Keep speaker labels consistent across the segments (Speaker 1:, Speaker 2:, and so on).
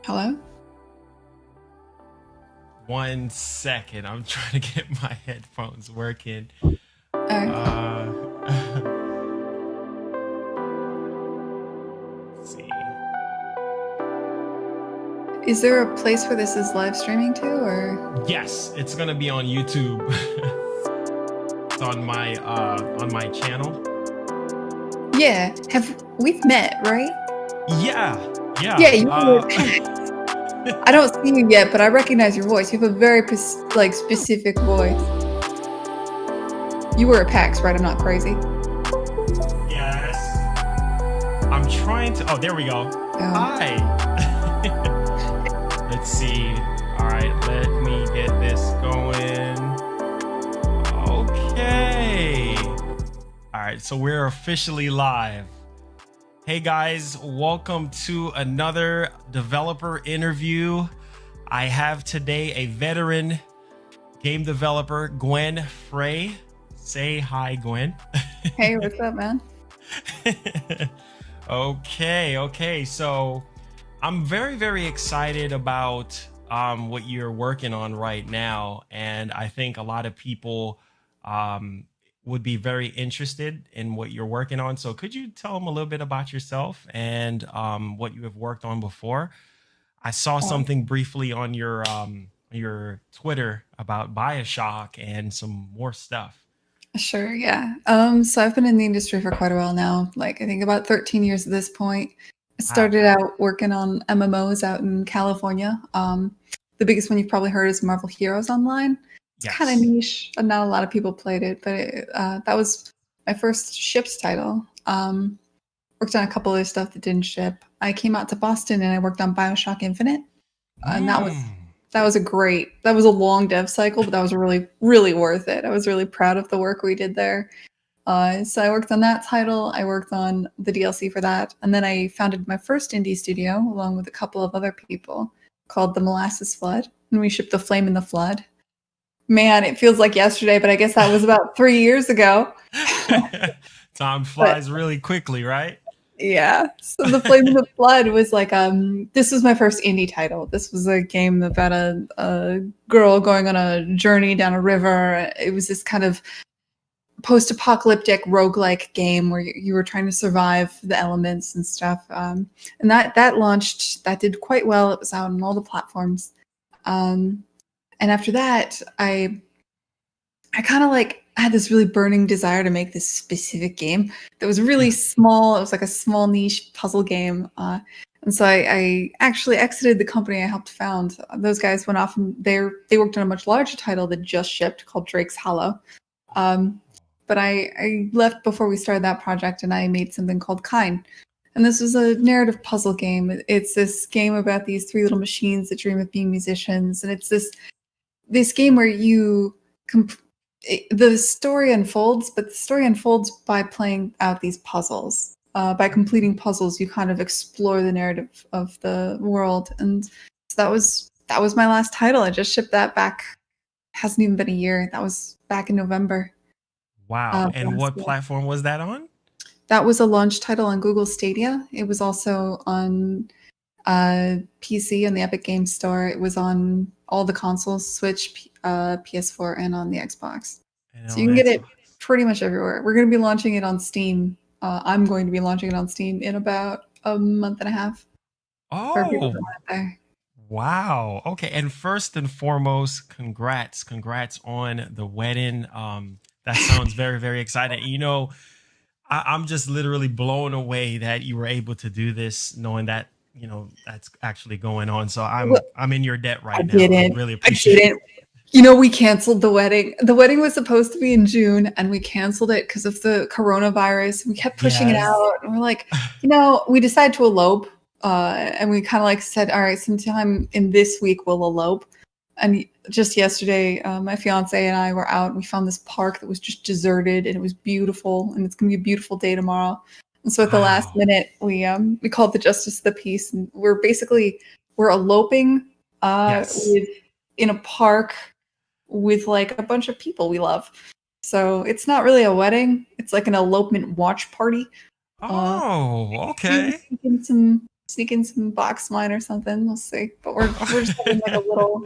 Speaker 1: Hello?
Speaker 2: 1 second. I'm trying to get my headphones working.
Speaker 1: Uh,
Speaker 2: Uh, let's see.
Speaker 1: is there a place where this is live streaming to, or?
Speaker 2: Yes, it's gonna be on YouTube. It's on my channel.
Speaker 1: Yeah, we've met, right?
Speaker 2: Yeah,
Speaker 1: Yeah,
Speaker 2: yeah.
Speaker 1: you were a PAX. I don't see you yet, but I recognize your voice. You have a very specific voice. You were a PAX, right? I'm not crazy.
Speaker 2: Yes. I'm trying to. Oh, there we go.
Speaker 1: Oh.
Speaker 2: Hi. Let's see. All right, let me get this going. Okay. All right, so we're officially live. Hey guys, welcome to another developer interview. I have today a veteran game developer, Gwen Frey. Say hi, Gwen.
Speaker 1: Hey, what's up, man?
Speaker 2: Okay. So I'm very excited about what you're working on right now, and I think a lot of people would be very interested in what you're working on. So could you tell them a little bit about yourself and what you have worked on before? I saw
Speaker 1: Um,
Speaker 2: something briefly on your Twitter about Bioshock and some more stuff.
Speaker 1: sure, yeah. So I've been in the industry for quite a while now, like I think about 13 years at this point. I
Speaker 2: Wow.
Speaker 1: started out working on MMOs out in California. The biggest one you've probably heard is Marvel Heroes Online. It's kind of
Speaker 2: Yes.
Speaker 1: niche, and not a lot of people played it, but that was my first ships title. Worked on a couple other stuff that didn't ship. I came out to Boston and I worked on Bioshock Infinite, and
Speaker 2: Hmm.
Speaker 1: that was a long dev cycle, but that was really worth it. I was really proud of the work we did there. So I worked on that title. I worked on the DLC for that, and then I founded my first indie studio along with a couple of other people called the Molasses Flood, and we shipped the Flame in the Flood. Man, it feels like yesterday, but I guess that was about 3 years ago.
Speaker 2: Time
Speaker 1: But
Speaker 2: flies really quickly, right?
Speaker 1: yeah, so the Flame in the Flood was like this was my first indie title. This was a game about a girl going on a journey down a river. It was this kind of post-apocalyptic roguelike game where you were trying to survive the elements and stuff. And that launched. That did quite well. It was out on all the platforms. Um, and after that, I kind of like had this really burning desire to make this specific game that was really
Speaker 2: Yeah.
Speaker 1: small. It was like a small niche puzzle game. And so I actually exited the company I helped found. Those guys went off and they worked on a much larger title that just shipped called Drake's Hollow. Um, but I left before we started that project and I made something called Kine. And this was a narrative puzzle game. It's this game about these three little machines that dream of being musicians. And it's this game where the story unfolds, but the story unfolds by playing out these puzzles. By completing puzzles, you kind of explore the narrative of the world. And so that was my last title. I just shipped that back. Hasn't even been a year. That was back in November.
Speaker 2: Wow. And
Speaker 1: Last
Speaker 2: what
Speaker 1: year.
Speaker 2: platform was that on?
Speaker 1: That was a launch title on Google Stadia. It was also on PC on the Epic Games Store. It was on all the consoles, Switch, PS4, and on the Xbox.
Speaker 2: And
Speaker 1: So you
Speaker 2: on
Speaker 1: can get it
Speaker 2: Xbox.
Speaker 1: pretty much everywhere. We're going to be launching it on Steam. I'm going to be launching it on Steam in about a month and a half for people that
Speaker 2: Oh,
Speaker 1: want it there.
Speaker 2: wow. Okay. And first and foremost, congrats on the wedding. That sounds very exciting. I'm just literally blown away that you were able to do this, knowing that that's actually going on. So
Speaker 1: Well,
Speaker 2: I'm in your debt
Speaker 1: I
Speaker 2: right now. I
Speaker 1: didn't.
Speaker 2: really
Speaker 1: I
Speaker 2: appreciate
Speaker 1: didn't. We canceled the wedding. The wedding was supposed to be in June, and we canceled it because of the coronavirus. We kept
Speaker 2: it.
Speaker 1: pushing it
Speaker 2: Yes.
Speaker 1: out, and we're like, we decided to elope, and we kind of like said, all right, sometime in this week we'll elope. And just yesterday, my fiance and I were out, and we found this park that was just deserted, and it was beautiful, and it's gonna be a beautiful day tomorrow. And so at the last
Speaker 2: Wow.
Speaker 1: minute, we called the justice of the peace, and we're eloping
Speaker 2: Yes.
Speaker 1: with in a park with like a bunch of people we love. So it's not really a wedding. It's like an elopement watch party. Uh,
Speaker 2: Oh,
Speaker 1: we were
Speaker 2: okay.
Speaker 1: thinking some. sneak in some box wine or something. We'll see. But we're just having like a little.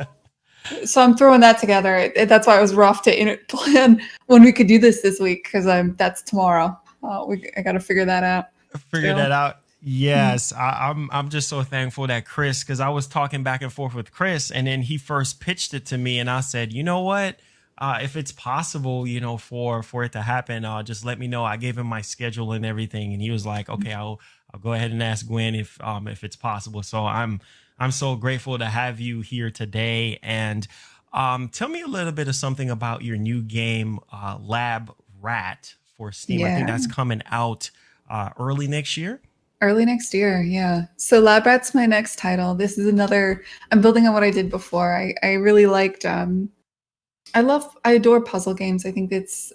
Speaker 1: So I'm throwing that together. That's why it was rough to plan when we could do this week because that's tomorrow. I got to figure that out.
Speaker 2: Figure
Speaker 1: Still.
Speaker 2: that out.
Speaker 1: Mhm.
Speaker 2: Yes, I'm just so thankful that Chris, because I was talking back and forth with Chris, and then he first pitched it to me, and I said, you know what, if it's possible, for it to happen, just let me know. I gave him my schedule and everything, and he was like, okay, I'll go ahead and ask Gwen if it's possible. So I'm so grateful to have you here today, and tell me a little bit of something about your new game, Lab Rat for Steam. I think
Speaker 1: Yeah.
Speaker 2: that's coming out early next year.
Speaker 1: Early next year, yeah. So Lab Rat's my next title. This is another. I'm building on what I did before. I really liked. I adore puzzle games. I think it's.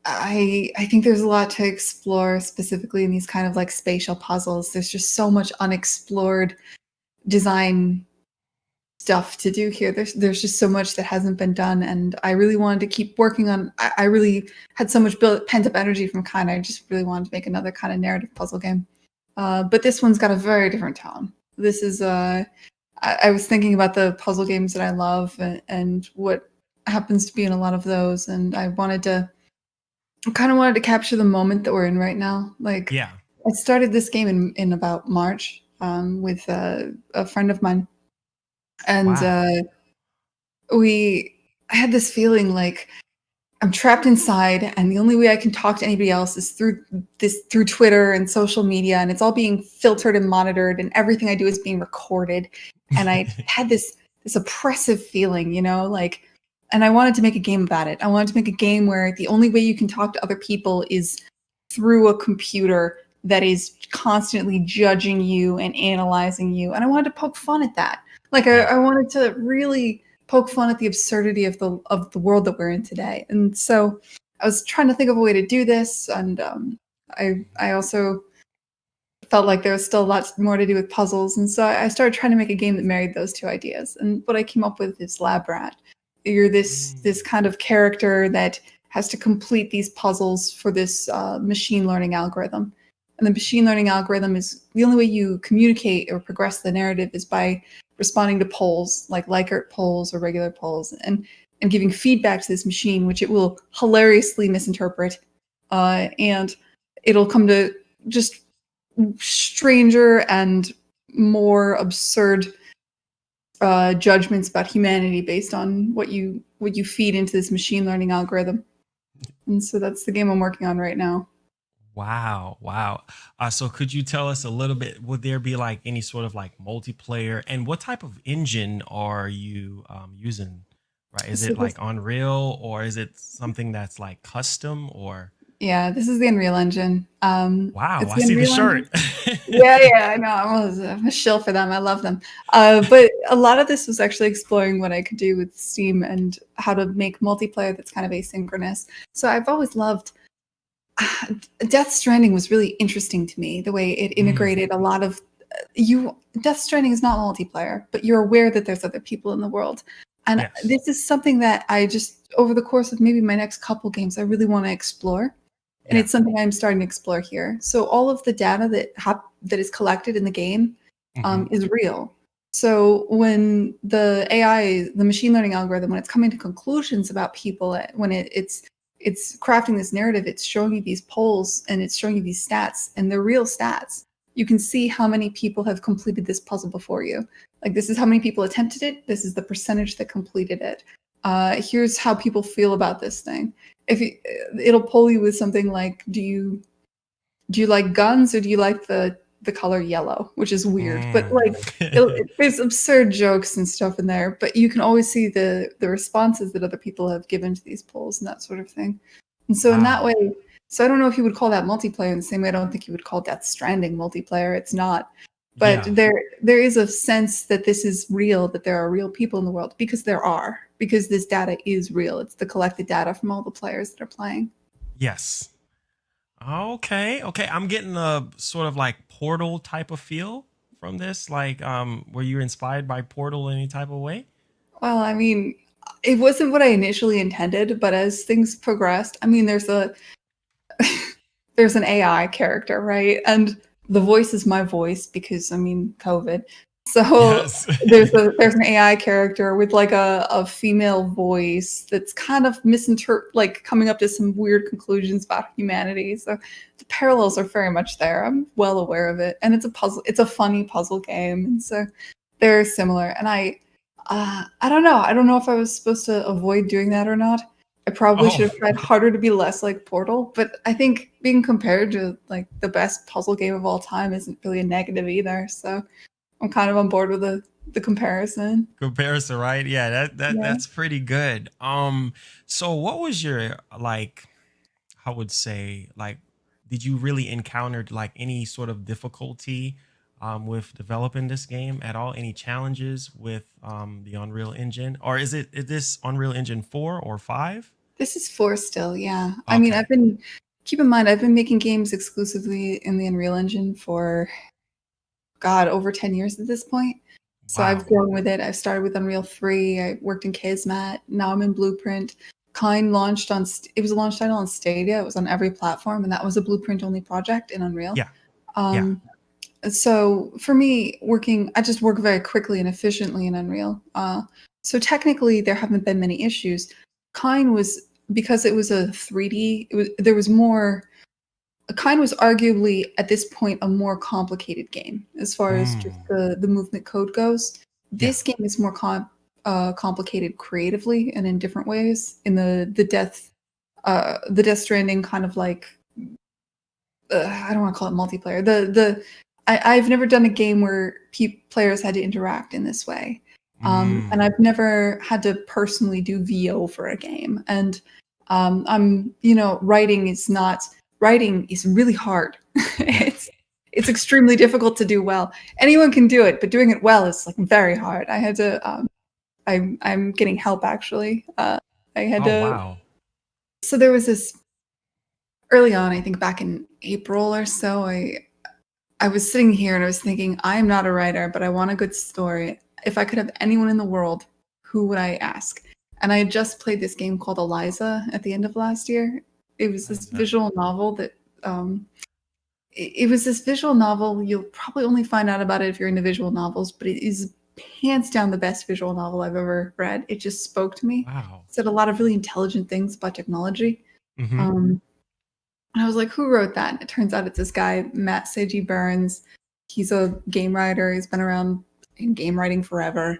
Speaker 1: I think there's a lot to explore specifically in these kind of like spatial puzzles. There's just so much unexplored design stuff to do here. There's just so much that hasn't been done, and I really wanted to keep working on. I really had so much pent up energy from kind. I just really wanted to make another kind of narrative puzzle game. But this one's got a very different tone. This is I was thinking about the puzzle games that I love and what happens to be in a lot of those, and I kind of wanted to capture the moment that we're in right now. Like
Speaker 2: Yeah.
Speaker 1: I started this game in about March with a friend of mine, and
Speaker 2: Wow.
Speaker 1: I had this feeling like I'm trapped inside, and the only way I can talk to anybody else is through Twitter and social media, and it's all being filtered and monitored, and everything I do is being recorded. And I had this oppressive feeling, like, and I wanted to make a game about it. I wanted to make a game where the only way you can talk to other people is through a computer that is constantly judging you and analyzing you. And I wanted to poke fun at that. Like
Speaker 2: Yeah.
Speaker 1: I wanted to really poke fun at the absurdity of the world that we're in today. And so I was trying to think of a way to do this, and I also felt like there was still lots more to do with puzzles, and so I started trying to make a game that married those two ideas. And what I came up with is Lab Rat. You're this
Speaker 2: Mm.
Speaker 1: kind of character that has to complete these puzzles for this machine learning algorithm. And the machine learning algorithm is the only way you communicate or progress the narrative is by responding to polls, like Likert polls or regular polls, and giving feedback to this machine, which it will hilariously misinterpret, and it'll come to just stranger and more absurd judgments about humanity based on what you feed into this machine learning algorithm. And so that's the game I'm working on right now.
Speaker 2: Wow, wow. So could you tell us a little bit? Would there be like any sort of like multiplayer, and what type of engine are you using? Right? Is
Speaker 1: So
Speaker 2: it
Speaker 1: this,
Speaker 2: like Unreal, or is it something that's like custom? Or
Speaker 1: yeah, this is the Unreal Engine.
Speaker 2: wow,
Speaker 1: It's
Speaker 2: I
Speaker 1: the
Speaker 2: see the
Speaker 1: Unreal
Speaker 2: shirt.
Speaker 1: Engine. Yeah, yeah, I know. I'm a shill for them. I love them. But a lot of this was actually exploring what I could do with Steam and how to make multiplayer that's kind of asynchronous. So I've always loved Death Stranding was really interesting to me, the way it
Speaker 2: Mm,
Speaker 1: integrated a lot of you. Death Stranding is not multiplayer, but you're aware that there's other people in the world. And
Speaker 2: yes.
Speaker 1: this is something that I just, over the course of maybe my next couple games, I really want to explore. And
Speaker 2: Yeah.
Speaker 1: it's something I'm starting to explore here. So all of the data that is collected in the game
Speaker 2: Hmm.
Speaker 1: is real. So when the AI, the machine learning algorithm, when it's coming to conclusions about people, when it's crafting this narrative, it's showing you these polls and it's showing you these stats, and they're real stats. You can see how many people have completed this puzzle before you. Like, this is how many people attempted it. This is the percentage that completed it. Here's how people feel about this thing. If you, it'll poll you with something like, do you like guns or do you like the color yellow, which is weird, but like
Speaker 2: Mm.
Speaker 1: there's absurd jokes and stuff in there, but you can always see the responses that other people have given to these polls and that sort of thing. And so in that
Speaker 2: Wow.
Speaker 1: way, so I don't know if you would call that multiplayer in the same way I don't think you would call Death Stranding multiplayer. It's not. But
Speaker 2: Yeah.
Speaker 1: there is a sense that this is real, that there are real people in the world, because there are, because this data is real. It's the collected data from all the players that are playing.
Speaker 2: Yes. Okay. Okay. I'm getting a sort of like Portal type of feel from this. Like, were you inspired by Portal in any type of way?
Speaker 1: Well, I mean, it wasn't what I initially intended, but as things progressed, I mean, there's an AI character, right? And the voice is my voice because I mean COVID. So
Speaker 2: Yes.
Speaker 1: there's an AI character with like a female voice that's kind of like coming up to some weird conclusions about humanity. So the parallels are very much there. I'm well aware of it, and it's a puzzle. It's a funny puzzle game, and so they're similar. And I don't know. I don't know if I was supposed to avoid doing that or not. I probably should
Speaker 2: Oh,
Speaker 1: have tried harder to be less like Portal, but I think being compared to like the best puzzle game of all time isn't really a negative either. So I'm kind of on board with the comparison.
Speaker 2: comparison, right? Yeah,
Speaker 1: Yeah.
Speaker 2: that's pretty good. So what was your like, I would say, like, did you really encounter like any sort of difficulty with developing this game at all? Any challenges with the Unreal Engine, or is this Unreal Engine 4 or 5?
Speaker 1: This is 4 still, yeah. I mean,
Speaker 2: Okay.
Speaker 1: keep in mind, I've been making games exclusively in the Unreal Engine for, God, over 10 years at this point. So I've
Speaker 2: Wow.
Speaker 1: grown with it. I started with Unreal 3. I worked in Kismet. Now I'm in Blueprint. Kind launched on, it was a launch title on Stadia. It was on every platform, and that was a Blueprint only project in Unreal.
Speaker 2: Yeah. Yeah.
Speaker 1: Um, so for me, I just work very quickly and efficiently in Unreal. So technically, there haven't been many issues. Kine was because it was a 3D. There was more. Kine was arguably at this point a more complicated game as far as just
Speaker 2: Mm,
Speaker 1: the movement code goes.
Speaker 2: yeah.
Speaker 1: This game is more complicated creatively and in different ways. In the Death Stranding kind of like I don't want to call it multiplayer. I've never done a game where players had to interact in this way, and
Speaker 2: Mm,
Speaker 1: I've never had to personally do VO for a game. And writing is really hard.
Speaker 2: yeah.
Speaker 1: It's extremely difficult to do well. Anyone can do it, but doing it well is like very hard. I had to. I'm getting help actually. I had
Speaker 2: Oh
Speaker 1: to.
Speaker 2: wow.
Speaker 1: So there was this early on, I think back in April or so, I was sitting here and I was thinking, I am not a writer, but I want a good story. If I could have anyone in the world, who would I ask? And I had just played this game called Eliza at the end of last year. It was this
Speaker 2: Liza.
Speaker 1: visual novel that it was this visual novel. You'll probably only find out about it if you're into visual novels, but it is hands down the best visual novel I've ever read. It just spoke to me.
Speaker 2: Wow.
Speaker 1: It said a lot of really intelligent things about technology.
Speaker 2: Mm-hmm.
Speaker 1: Um, and I was like, who wrote that? And it turns out it's this guy, Matt Seiji Burns. He's a game writer. He's been around in game writing forever.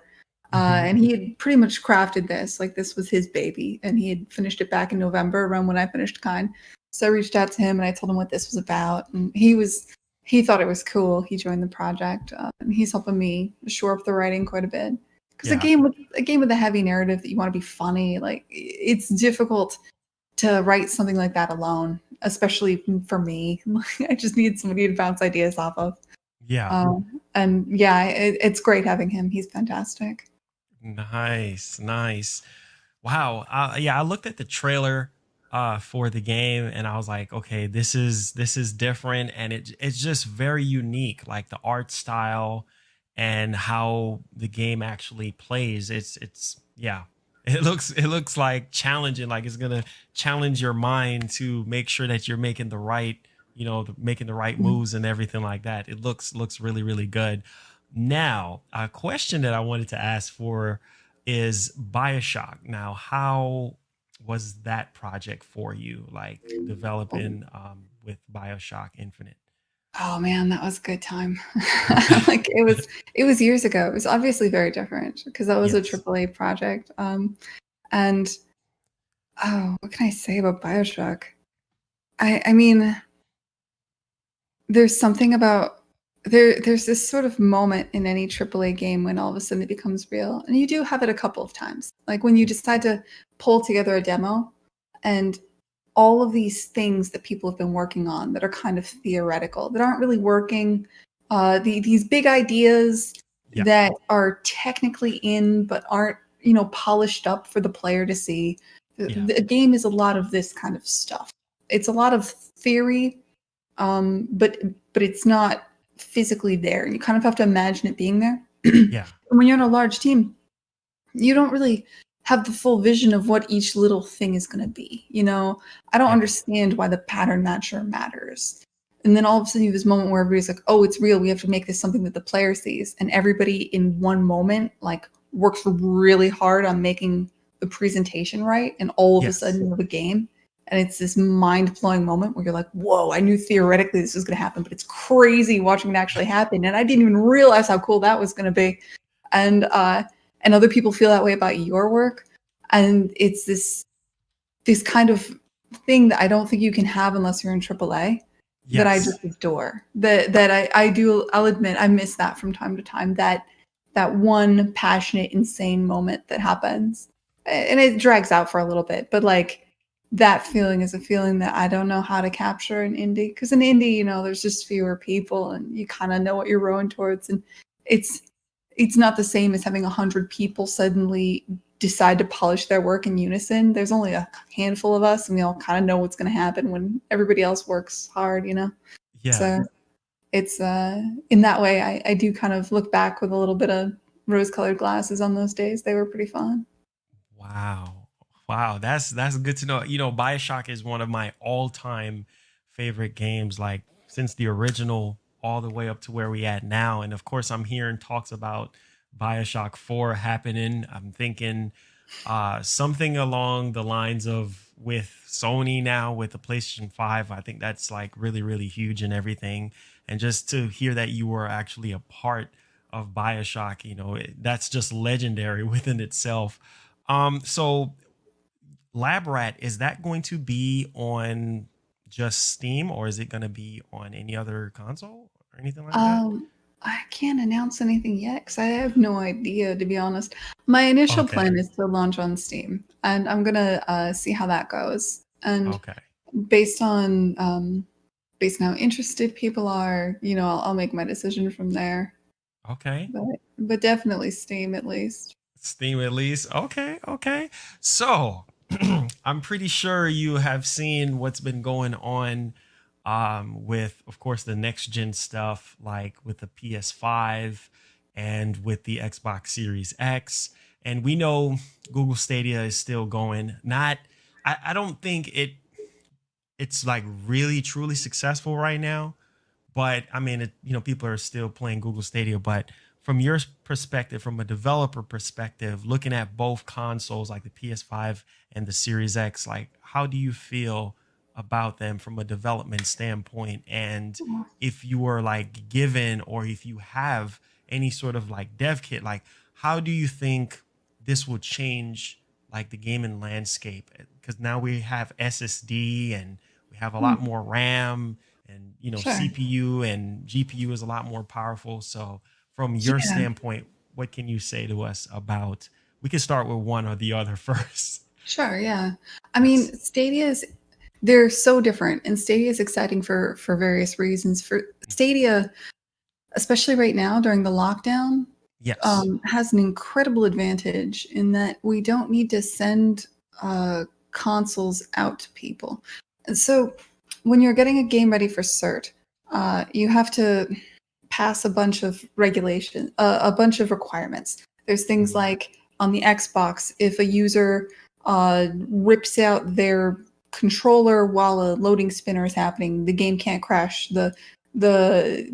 Speaker 2: Mm-hmm.
Speaker 1: And he had pretty much crafted this. Like, this was his baby. And he had finished it back in November, around when I finished Kind. So I reached out to him and I told him what this was about. And he thought it was cool. He joined the project. And he's helping me shore up the writing quite a bit. Because
Speaker 2: Yeah.
Speaker 1: a game with a heavy narrative that you want to be funny, like, it's difficult to write something like that alone, especially for me. I just need somebody to bounce ideas off of.
Speaker 2: Yeah.
Speaker 1: And yeah, it's great having him. He's fantastic.
Speaker 2: Nice. Nice. Wow. Yeah, I looked at the trailer for the game and I was like, okay, this is different and it's just very unique, like the art style and how the game actually plays. It's yeah. It looks like challenging, like it's gonna challenge your mind to make sure that you're making the right, making the right
Speaker 1: Mm.
Speaker 2: moves and everything like that. It looks really, really good. Now, a question that I wanted to ask for is Bioshock. Now, how was that project for you, like developing with Bioshock Infinite?
Speaker 1: Oh man, that was a good time. Like, it was years ago. It was obviously very different because that was a
Speaker 2: Yes.
Speaker 1: AAA project. And oh, what can I say about Bioshock? I mean, there's something about there's this sort of moment in any AAA game when all of a sudden it becomes real. And you do have it a couple of times. Like when you decide to pull together a demo and all of these things that people have been working on that are kind of theoretical, that aren't really working, these big ideas
Speaker 2: Yeah.
Speaker 1: that are technically in but aren't, polished up for the player to see.
Speaker 2: Yeah.
Speaker 1: The game is a lot of this kind of stuff. It's a lot of theory, but it's not physically there. You kind of have to imagine it being there. And
Speaker 2: Yeah.
Speaker 1: when you're in a large team, you don't really have the full vision of what each little thing is going to be. I don't
Speaker 2: Yeah.
Speaker 1: understand why the pattern matcher matters. And then all of a sudden you have this moment where everybody's like, oh, it's real. We have to make this something that the player sees. And everybody in one moment like works really hard on making the presentation right. And all of a
Speaker 2: Yes.
Speaker 1: sudden you have a game. And it's this mind-blowing moment where you're like, whoa, I knew theoretically this was going to happen, but it's crazy watching it actually happen. And I didn't even realize how cool that was going to be. And other people feel that way about your work. And it's this kind of thing that I don't think you can have unless you're in AAA that I
Speaker 2: Yes.
Speaker 1: just adore. I'll admit I miss that from time to time. That one passionate, insane moment that happens. And it drags out for a little bit, but like that feeling is a feeling that I don't know how to capture in indie. Because in indie, there's just fewer people and you kind of know what you're rowing towards. And it's it's not the same as having 100 people suddenly decide to polish their work in unison. There's only a handful of us, and we all kind of know what's going to happen when everybody else works hard.
Speaker 2: Yeah.
Speaker 1: So it's in that way, I do kind of look back with a little bit of rose-colored glasses on those days. They were pretty fun.
Speaker 2: Wow. Wow. That's good to know. Bioshock is one of my all-time favorite games, like since the original all the way up to where we at now. And of course, I'm hearing talks about Bioshock 4 happening. I'm thinking something along the lines of with Sony now with the PlayStation 5. I think that's like really, really huge and everything. And just to hear that you were actually a part of Bioshock, that's just legendary within itself. So Lab Rat, is that going to be on just Steam or is it going to be on any other console or anything like that?
Speaker 1: I can't announce anything yet because I have no idea, to be honest. My initial
Speaker 2: Okay.
Speaker 1: plan is to launch on Steam, and I'm gonna see how that goes. And
Speaker 2: Okay.
Speaker 1: based on based on how interested people are, I'll make my decision from there.
Speaker 2: Okay.
Speaker 1: But definitely Steam at least.
Speaker 2: Steam at least. Okay. Okay. So I'm pretty sure you have seen what's been going on with, of course, the next gen stuff, like with the PS5 and with the Xbox Series X. And we know Google Stadia is still going. Not, I don't think it's like really truly successful right now, but I mean, people are still playing Google Stadia. But from your perspective, from a developer perspective, looking at both consoles like the PS5 and the Series X, like how do you feel about them from a development standpoint? And if you were like given, or if you have any sort of like dev kit, like how do you think this will change like the gaming landscape? Because now we have SSD and we have a lot
Speaker 1: Hmm,
Speaker 2: more RAM, and
Speaker 1: sure.
Speaker 2: CPU and GPU is a lot more powerful. So from your
Speaker 1: Yeah,
Speaker 2: standpoint, what can you say to us about, we can start with one or the other first.
Speaker 1: sure. Yeah. I
Speaker 2: Yes.
Speaker 1: mean, they're so different, and Stadia is exciting for various reasons. For Stadia, especially right now during the lockdown,
Speaker 2: Yes.
Speaker 1: has an incredible advantage in that we don't need to send consoles out to people. And so when you're getting a game ready for cert, you have to pass a bunch of a bunch of requirements. There's things
Speaker 2: Mhm.
Speaker 1: like on the Xbox, if a user rips out their controller while a loading spinner is happening, the game can't crash the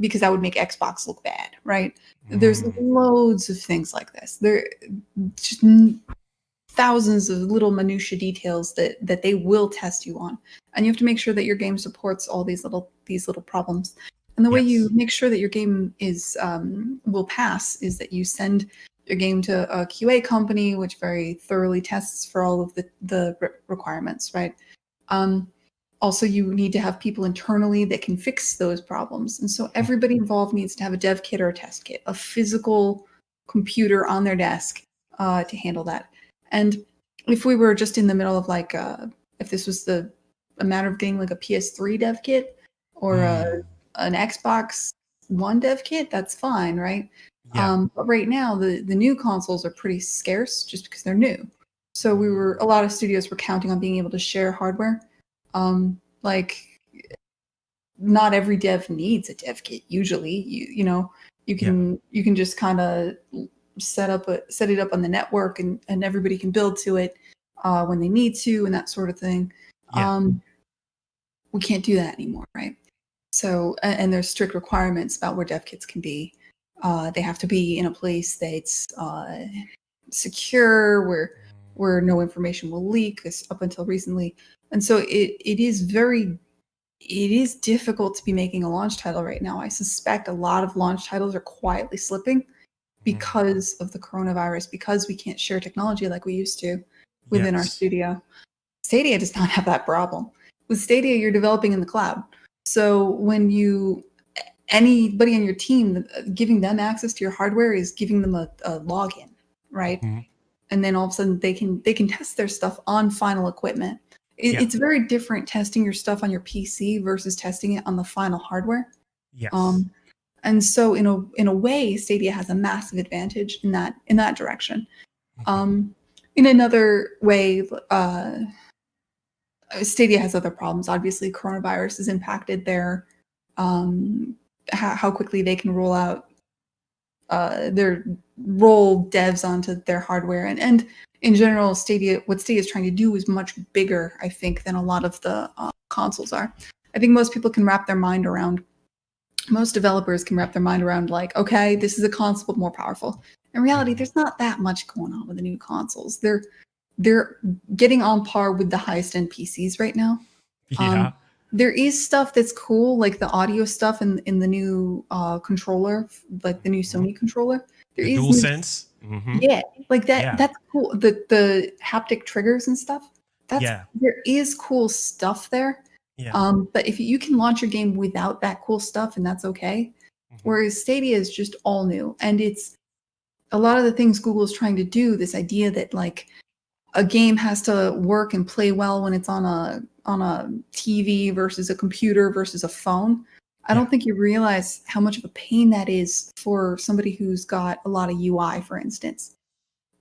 Speaker 1: because that would make Xbox look bad, right? There's
Speaker 2: Mm.
Speaker 1: loads of things like this. There just thousands of little minutia details that they will test you on, and you have to make sure that your game supports all these little problems. And the way you
Speaker 2: Yes.
Speaker 1: make sure that your game is will pass is that you send your game to a QA company, which very thoroughly tests for all of the requirements, right? Um, Also, you need to have people internally that can fix those problems. And so everybody involved needs to have a dev kit or a test kit, a physical computer on their desk to handle that. And if we were just in the middle of like, if this was a matter of getting like a PS3 dev kit or
Speaker 2: Mm.
Speaker 1: an Xbox One dev kit, that's fine, right?
Speaker 2: Yeah.
Speaker 1: But right now, the new consoles are pretty scarce just because they're new. So a
Speaker 2: Mm.
Speaker 1: lot of studios were counting on being able to share hardware. Like not every dev needs a dev kit. Usually, you
Speaker 2: Yeah.
Speaker 1: can just kind of set it up on the network, and everybody can build to it when they need to, and that sort of thing.
Speaker 2: Yeah.
Speaker 1: Um, we can't do that anymore, right? So, and there's strict requirements about where dev kits can be. They have to be in a place that's secure, where no information will leak. Up until recently, and so it is difficult to be making a launch title right now. I suspect a lot of launch titles are quietly slipping because of the coronavirus, because we can't share technology like we used to within our
Speaker 2: Yes.
Speaker 1: studio. Stadia does not have that problem. With Stadia, you're developing in the cloud. So when anybody on your team, giving them access to your hardware is giving them a login, right?
Speaker 2: Mm-hmm.
Speaker 1: And then all of a sudden they can test their stuff on final equipment.
Speaker 2: Yeah.
Speaker 1: It's very different testing your stuff on your PC versus testing it on the final hardware.
Speaker 2: Yes.
Speaker 1: And so in a way, Stadia has a massive advantage in that direction. In another way, Stadia has other problems. Obviously, coronavirus has impacted their how quickly they can roll devs onto their hardware, and in general, what Stadia is trying to do is much bigger, I think, than a lot of the consoles are. I think most developers can wrap their mind around like, okay, this is a console but more powerful. In reality, there's not that much going on with the new consoles. They're getting on par with the highest end PCs right now.
Speaker 2: Yeah.
Speaker 1: There is stuff that's cool, like the audio stuff in the new controller, like the new Sony controller. There
Speaker 2: The
Speaker 1: is
Speaker 2: dual
Speaker 1: new,
Speaker 2: sense.
Speaker 1: yeah, like that.
Speaker 2: Yeah.
Speaker 1: That's cool. The haptic triggers and stuff.
Speaker 2: Yeah.
Speaker 1: There is cool stuff there.
Speaker 2: Yeah.
Speaker 1: But if you can launch your game without that cool stuff, and that's okay. Whereas Stadia is just all new, and it's a lot of the things Google is trying to do. This idea that like a game has to work and play well when it's on a TV versus a computer versus a phone. I don't think you realize how much of a pain that is for somebody who's got a lot of UI, for instance.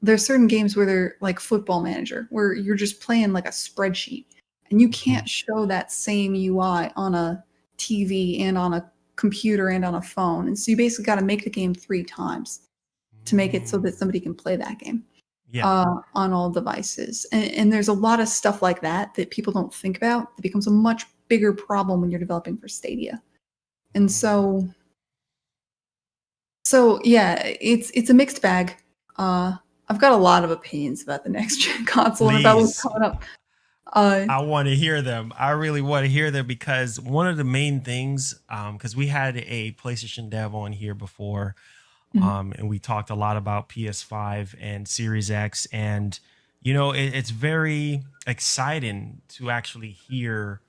Speaker 1: There's certain games where they're like Football Manager, where you're just playing like a spreadsheet, and you can't show that same UI on a TV and on a computer and on a phone. And so you basically got to make the game 3 times to make it so that somebody can play that game on all devices. And there's a lot of stuff like that people don't think about. That becomes a much bigger problem when you're developing for Stadia. And so yeah, it's a mixed bag. I've got a lot of opinions about the next gen console and about what's coming up.
Speaker 2: I want to hear them. I really want to hear them because one of the main things, because we had a PlayStation dev on here before, and we talked a lot about PS5 and Series X, and it's very exciting to actually hear,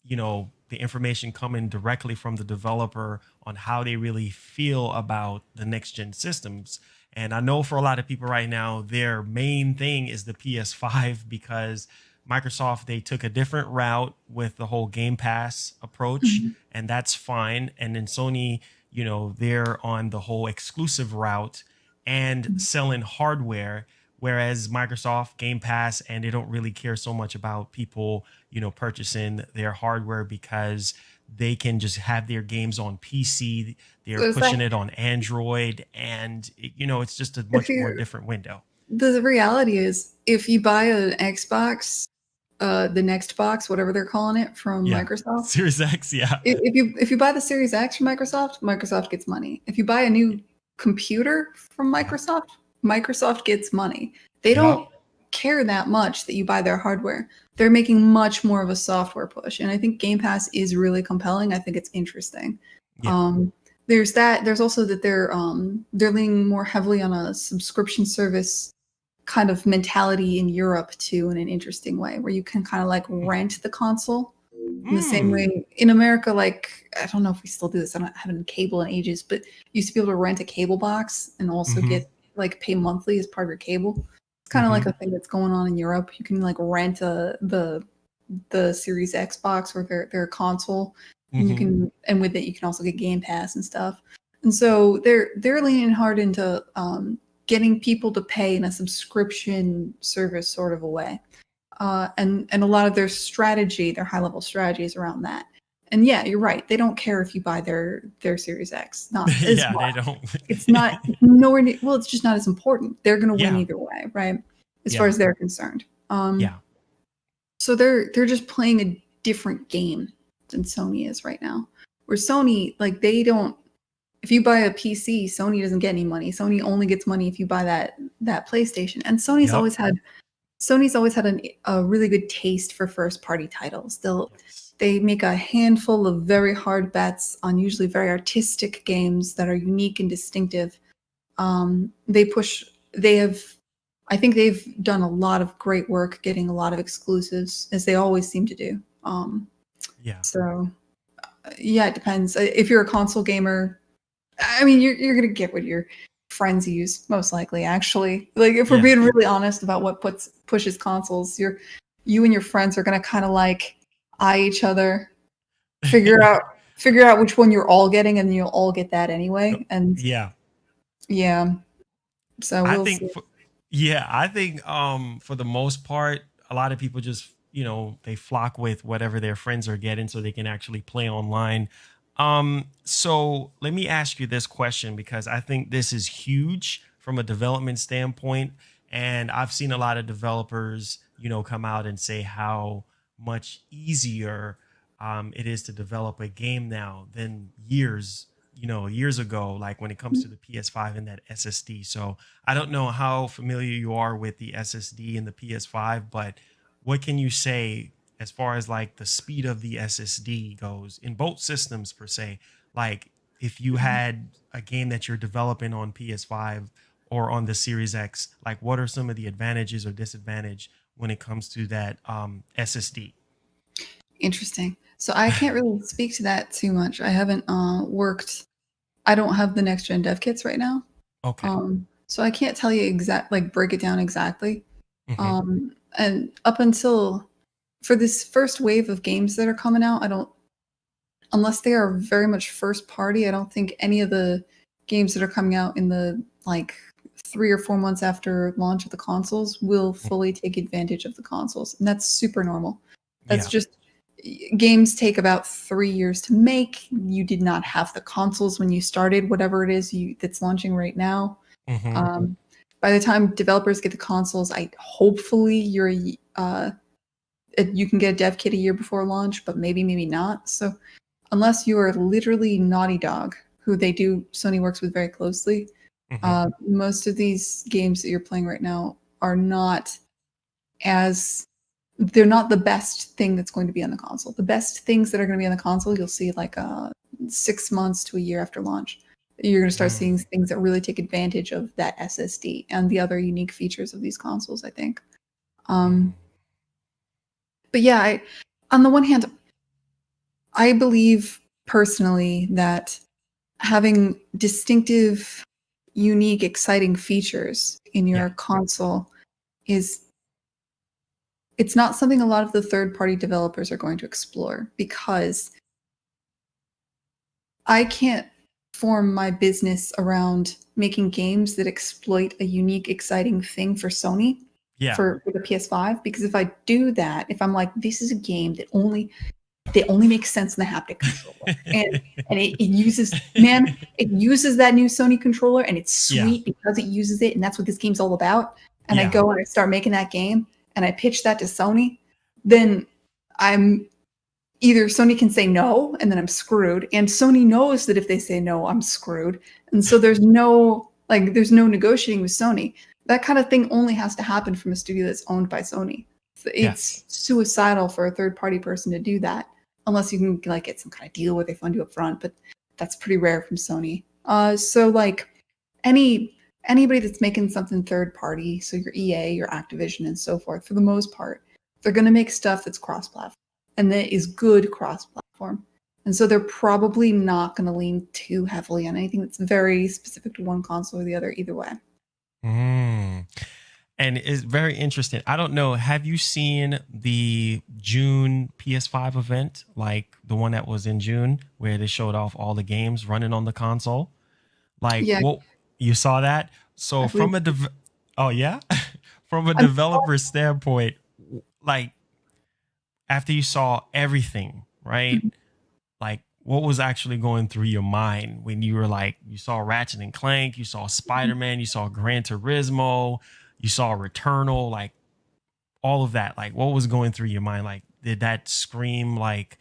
Speaker 2: the information coming directly from the developer on how they really feel about the next gen systems. And I know for a lot of people right now, their main thing is the PS5 because Microsoft, they took a different route with the whole Game Pass approach, and that's fine. And then Sony, they're on the whole exclusive route and selling hardware, whereas Microsoft Game Pass, and they don't really care so much about people, purchasing their hardware because they can just have their games on PC. They're pushing it on Android, and it's just a much more different window.
Speaker 1: The reality is, if you buy an Xbox, the next box, whatever they're calling it, from Microsoft,
Speaker 2: Series X,
Speaker 1: if you buy the Series X from Microsoft gets money. If you buy a new computer from Microsoft gets money. They don't care that much that you buy their hardware. They're making much more of a software push, and I think Game Pass is really compelling. I think it's interesting. There's that. There's also that they're leaning more heavily on a subscription service kind of mentality in Europe too, in an interesting way, where you can kind of like rent the console in the same way in America. Like, I don't know if we still do this. I haven't cable in ages, but you used to be able to rent a cable box and also get like pay monthly as part of your cable. It's kind of like a thing that's going on in Europe. You can like rent the Series Xbox or their console, and you can, and with it you can also get Game Pass and stuff. And so they're leaning hard into getting people to pay in a subscription service sort of a way, and a lot of their strategy, their high level strategy, is around that. And yeah, you're right. They don't care if you buy their Series X. Not as much.
Speaker 2: They don't.
Speaker 1: It's not nowhere near. Well, it's just not as important. They're going to win either way, right? As far as they're concerned. So they're just playing a different game than Sony is right now. Where Sony, like they don't. If you buy a PC, Sony doesn't get any money. Sony only gets money if you buy that PlayStation. And
Speaker 2: Yep.
Speaker 1: Sony's always had a really good taste for first party titles.
Speaker 2: Yes.
Speaker 1: They make a handful of very hard bets on usually very artistic games that are unique and distinctive. They push. They have. I think they've done a lot of great work getting a lot of exclusives, as they always seem to do.
Speaker 2: Yeah.
Speaker 1: So yeah, it depends. If you're a console gamer, I mean, you're gonna get what your friends use, most likely. Actually, like if we're
Speaker 2: Yeah.
Speaker 1: being really honest about what pushes consoles, you and your friends are gonna kind of like eye each other, figure out which one you're all getting, and you'll all get that anyway. And
Speaker 2: Yeah.
Speaker 1: yeah, so
Speaker 2: I
Speaker 1: we'll
Speaker 2: think
Speaker 1: see.
Speaker 2: for, yeah, I think for the most part, a lot of people just, they flock with whatever their friends are getting so they can actually play online. So let me ask you this question because I think this is huge from a development standpoint. And I've seen a lot of developers, come out and say how much easier it is to develop a game now than years ago, like when it comes to the PS5 and that SSD. So I don't know how familiar you are with the SSD and the PS5, but what can you say as far as like the speed of the SSD goes in both systems per se? Like if you had a game that you're developing on PS5 or on the Series X, like what are some of the advantages or disadvantage when it comes to that SSD?
Speaker 1: Interesting. So I can't really speak to that too much. I haven't worked. I don't have the next gen dev kits right now.
Speaker 2: Okay.
Speaker 1: So I can't tell you like break it down exactly.
Speaker 2: Hmm.
Speaker 1: And up until for this first wave of games that are coming out, I don't, unless they are very much first party, I don't think any of the games that are coming out in the like 3 or 4 months after launch of the consoles will fully take advantage of the consoles. And that's super normal. That's
Speaker 2: Yeah.
Speaker 1: just games take about 3 years to make. You did not have the consoles when you started, whatever it is that's launching right now.
Speaker 2: Hmm.
Speaker 1: Um, by the time developers get the consoles, I hopefully you can get a dev kit a year before launch, but maybe not. So unless you are literally Naughty Dog, who Sony works with very closely,
Speaker 2: Hmm.
Speaker 1: most of these games that you're playing right now are not as they're not the best thing that's going to be on the console. The best things that are going to be on the console, you'll see like 6 months to a year after launch. You're going to start seeing things that really take advantage of that SSD and the other unique features of these consoles, I think. Um, but yeah, on the one hand, I believe personally that having distinctive, unique, exciting features in
Speaker 2: Yeah.
Speaker 1: your console is it's not something a lot of the third-party developers are going to explore because I can't form my business around making games that exploit a unique, exciting thing for Sony
Speaker 2: Yeah.
Speaker 1: for the PS5 because if I do that, if I'm like, this is a game that only makes sense in the haptic controller. And it uses it uses that new Sony controller and it's
Speaker 2: Yeah.
Speaker 1: sweet because it uses it and that's what this game's all about. And I
Speaker 2: Yeah.
Speaker 1: go and I start making that game and I pitch that to Sony, then I'm either Sony can say no and then I'm screwed. And Sony knows that if they say no, I'm screwed. And so there's no negotiating with Sony. That kind of thing only has to happen from a studio that's owned by Sony. It's
Speaker 2: Yes.
Speaker 1: suicidal for a third party person to do that unless you can like get some kind of deal where they fund you up front, but that's pretty rare from Sony. So like anybody that's making something third party, so your EA, your Activision, and so forth, for the most part, they're going to make stuff that's cross platform and that is good cross platform. And so they're probably not going to lean too heavily on anything that's very specific to one console or the other, either way.
Speaker 2: Mm. And it's very interesting. I don't know. Have you seen the June PS5 event, like the one that was in June, where they showed off all the games running on the console? Like,
Speaker 1: Yeah,
Speaker 2: what you saw that? So
Speaker 1: I believe.
Speaker 2: oh yeah, from a
Speaker 1: I'm,
Speaker 2: developer standpoint, like after you saw everything, right? Like, what was actually going through your mind when you were like, you saw Ratchet and Clank, you saw Spider Man, you saw Gran Turismo, you saw Returnal, like all of that? Like, what was going through your mind? Like, did that scream like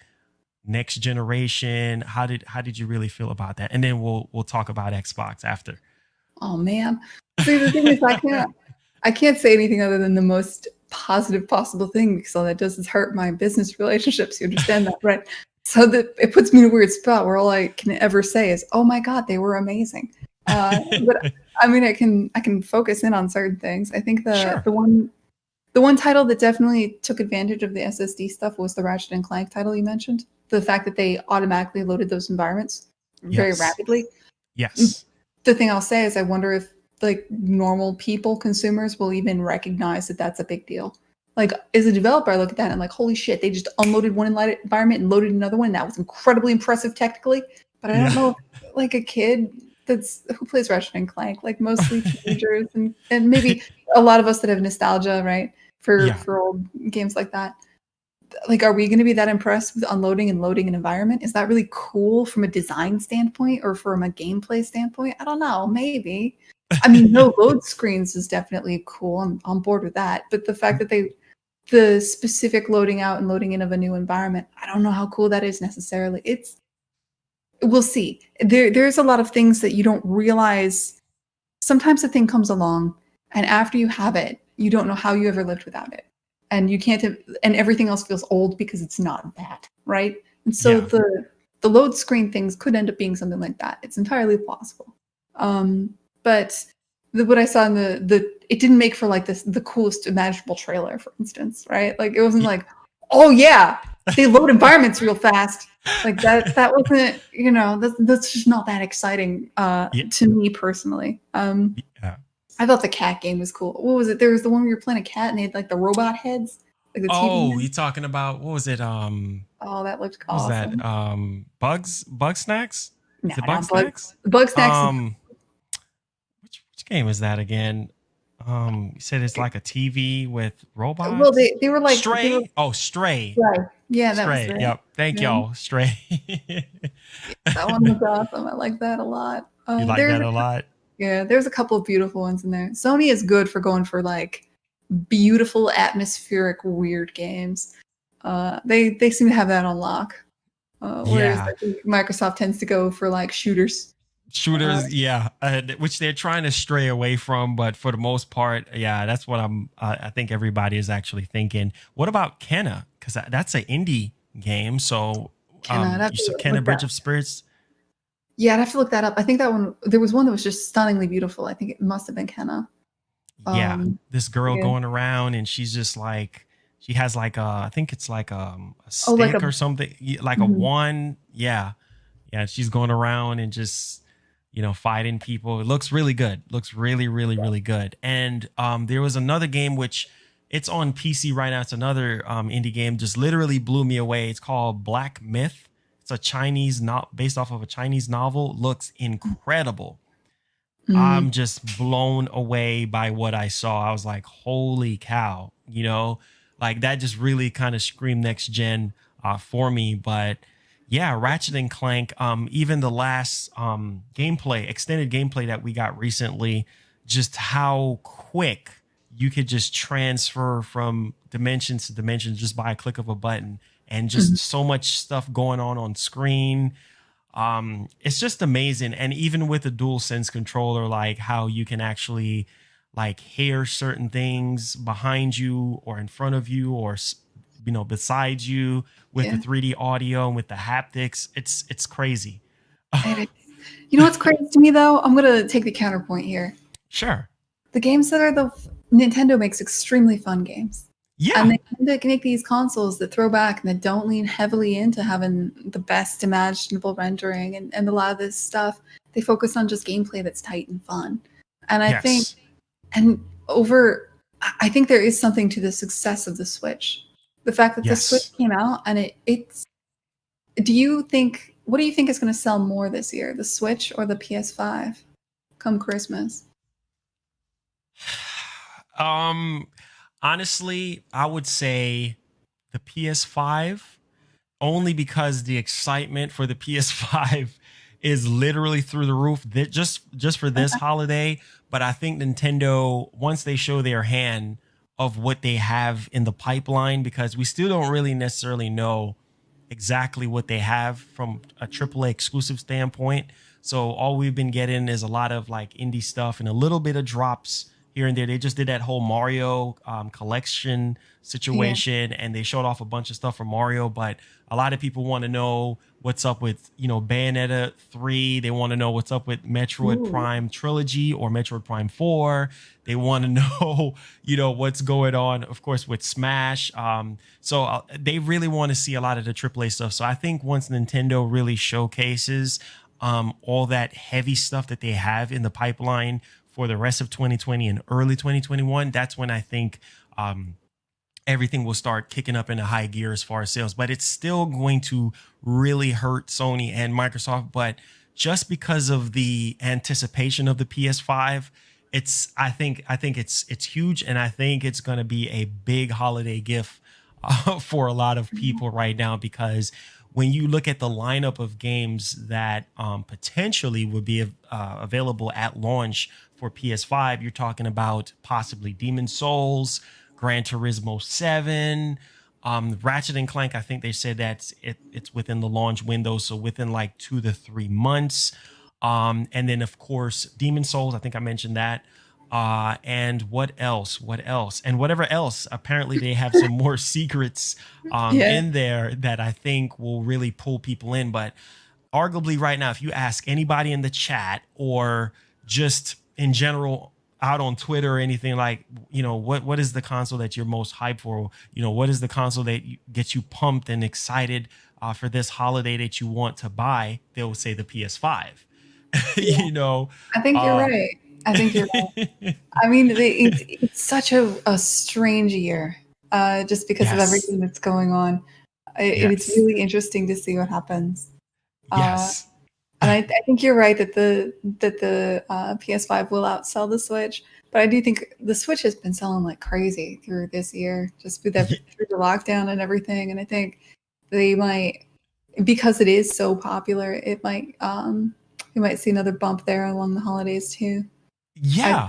Speaker 2: next generation? How did you really feel about that? And then we'll talk about Xbox after.
Speaker 1: Oh man. See, the thing is, I can't say anything other than the most positive possible thing because all that does is hurt my business relationships. You understand that, right? So that it puts me in a weird spot where all I can ever say is, "Oh my God, they were amazing." But I mean, I can focus in on certain things. I think the
Speaker 2: Sure.
Speaker 1: the one title that definitely took advantage of the SSD stuff was the Ratchet and Clank title you mentioned. The fact that they automatically loaded those environments very
Speaker 2: Yes.
Speaker 1: rapidly.
Speaker 2: Yes.
Speaker 1: The thing I'll say is I wonder if like normal people, consumers will even recognize that that's a big deal. Like as a developer, I look at that and I'm like, holy shit, they just unloaded one environment and loaded another one. That was incredibly impressive technically. But I don't
Speaker 2: Yeah.
Speaker 1: know if like a kid that's who plays Ratchet and Clank, like mostly teenagers and maybe a lot of us that have nostalgia, right? For
Speaker 2: Yeah.
Speaker 1: for old games like that. Like, are we going to be that impressed with unloading and loading an environment? Is that really cool from a design standpoint or from a gameplay standpoint? I don't know. Maybe. I mean, no load screens is definitely cool. I'm on board with that. But the fact that the specific loading out and loading in of a new environment, I don't know how cool that is necessarily. We'll see. There's a lot of things that you don't realize. Sometimes a thing comes along, and after you have it, you don't know how you ever lived without it, and you can't. And everything else feels old because it's not that, right? And so
Speaker 2: Yeah.
Speaker 1: the load screen things could end up being something like that. It's entirely possible. But what I saw in the it didn't make for like the coolest imaginable trailer, for instance, right? Like it wasn't
Speaker 2: Y-
Speaker 1: like, oh yeah, they load environments real fast. Like that wasn't, that's just not that exciting
Speaker 2: Yeah.
Speaker 1: to me personally.
Speaker 2: Yeah.
Speaker 1: I thought the cat game was cool. What was it? There was the one where you're playing a cat and they had like the robot heads, like the TV
Speaker 2: Oh, you
Speaker 1: heads.
Speaker 2: talking about what was it?
Speaker 1: Oh, that looked
Speaker 2: What was that?
Speaker 1: awesome.
Speaker 2: Bug Snacks?
Speaker 1: No,
Speaker 2: Is it Bug
Speaker 1: not Bug.
Speaker 2: Snacks?
Speaker 1: Bug Snacks is
Speaker 2: Um, which game is that again? You said it's like a TV with
Speaker 1: well,
Speaker 2: robots.
Speaker 1: they were like they were
Speaker 2: Stray? Oh, Stray.
Speaker 1: right. Yeah, that was
Speaker 2: Stray.
Speaker 1: it.
Speaker 2: Yep. Thank
Speaker 1: Yeah.
Speaker 2: y'all. Stray.
Speaker 1: That one was awesome. I like that a lot.
Speaker 2: You like that a lot?
Speaker 1: There's a couple of beautiful ones in there. Sony is good for going for like beautiful, atmospheric, weird games. They seem to have that on lock. Whereas
Speaker 2: Yeah.
Speaker 1: I think Microsoft tends to go for like shooters. Uh,
Speaker 2: Shooters, yeah, which they're trying to stray away from, but for the most part, yeah, that's what I think everybody is actually thinking. What about Kenna? Because that's an indie game. So,
Speaker 1: I'd have
Speaker 2: you
Speaker 1: to
Speaker 2: saw Kenna
Speaker 1: look
Speaker 2: Bridge
Speaker 1: that.
Speaker 2: of Spirits.
Speaker 1: Yeah, I'd have to look that up. I think that one there was one that was just stunningly beautiful. I think it must have been Kenna.
Speaker 2: Yeah,
Speaker 1: Um,
Speaker 2: this girl
Speaker 1: yeah.
Speaker 2: going around and she's just like she has like I think it's like a
Speaker 1: Oh, like
Speaker 2: stick
Speaker 1: a
Speaker 2: or something, like a
Speaker 1: mhm.
Speaker 2: wand. Yeah, yeah, she's going around and just fighting people. It looks really good. Looks really, really, really good. And there was another game which it's on PC right now. It's another indie game. Just literally blew me away. It's called Black Myth. It's a Chinese not based off of a Chinese novel. Looks incredible.
Speaker 1: Mm,
Speaker 2: I'm just blown away by what I saw. I was like, holy cow, like that just really kind of screamed next gen for me. But yeah, Ratchet and Clank, even the last extended gameplay that we got recently, just how quick you could just transfer from dimensions to dimensions just by a click of a button, and just
Speaker 1: mhm.
Speaker 2: so much stuff going on screen. It's just amazing. And even with the dual sense controller, like how you can actually like hear certain things behind you or in front of you or beside you with the
Speaker 1: Yeah.
Speaker 2: 3D audio and with the haptics, it's crazy.
Speaker 1: It is. You know what's crazy to me though? I'm gonna take the counterpoint here.
Speaker 2: Sure.
Speaker 1: The games that are the Nintendo makes extremely fun games. And
Speaker 2: Yeah.
Speaker 1: they tend to make these consoles that throw back and that don't lean heavily into having the best imaginable rendering and a lot of this stuff. They focus on just gameplay that's tight and fun. And I think
Speaker 2: Yes.
Speaker 1: and over I think there is something to the success of the Switch. The fact that the Switch
Speaker 2: Yes.
Speaker 1: came out and it's do you think what do you think is going to sell more this year, the Switch or the PS5 come Christmas?
Speaker 2: Um Honestly, I would say the PS5, only because the excitement for the PS5 is literally through the roof. That just for this holiday, but I think Nintendo, once they show their hand of what they have in the pipeline, because we still don't really necessarily know exactly what they have from a AAA exclusive standpoint. So all we've been getting is a lot of like indie stuff and a little bit of drops here and there. They just did that whole Mario collection
Speaker 1: Yeah.
Speaker 2: situation, and they showed off a bunch of stuff from Mario. But a lot of people want to know what's up with Bayonetta 3. They want to know what's up with Metroid
Speaker 1: Ooh.
Speaker 2: Prime trilogy or Metroid Prime 4. They want to know what's going on, of course, with Smash. So they really want to see a lot of the AAA stuff. So I think once Nintendo really showcases all that heavy stuff that they have in the pipeline for the rest of 2020 and early 2021, that's when I think everything will start kicking up into high gear as far as sales. But it's still going to really hurt Sony and Microsoft. But just because of the anticipation of the PS5, I think it's huge, and I think it's going to be a big holiday gift for a lot of people right now, because when you look at the lineup of games that potentially would be available at launch for PS5, you're talking about possibly Demon Souls, Gran Turismo 7, Ratchet and Clank. I think they said that it's within the launch window, so within like 2 to 3 months. And then of course Demon Souls. I think I mentioned that. And what else? What else? And whatever else. Apparently, they have some more secrets
Speaker 1: Yeah.
Speaker 2: in there that I think will really pull people in. But arguably, right now, if you ask anybody in the chat or just in general out on Twitter or anything, like, what is the console that you're most hyped for? What is the console that gets you pumped and excited for this holiday that you want to buy? They'll say the PS5.
Speaker 1: Yeah.
Speaker 2: you know,
Speaker 1: I think you're
Speaker 2: uh,
Speaker 1: right. I think you're right. I mean, it's such a strange year, just because of
Speaker 2: yes,
Speaker 1: everything that's going on. It's
Speaker 2: yes,
Speaker 1: really interesting to see what happens. Uh,
Speaker 2: yes.
Speaker 1: and I think you're right that the PS5 will outsell the Switch. But I do think the Switch has been selling like crazy through this year, just through the lockdown and everything. And I think they might, because it is so popular, it might you might see another bump there along the holidays too. I,
Speaker 2: Yeah.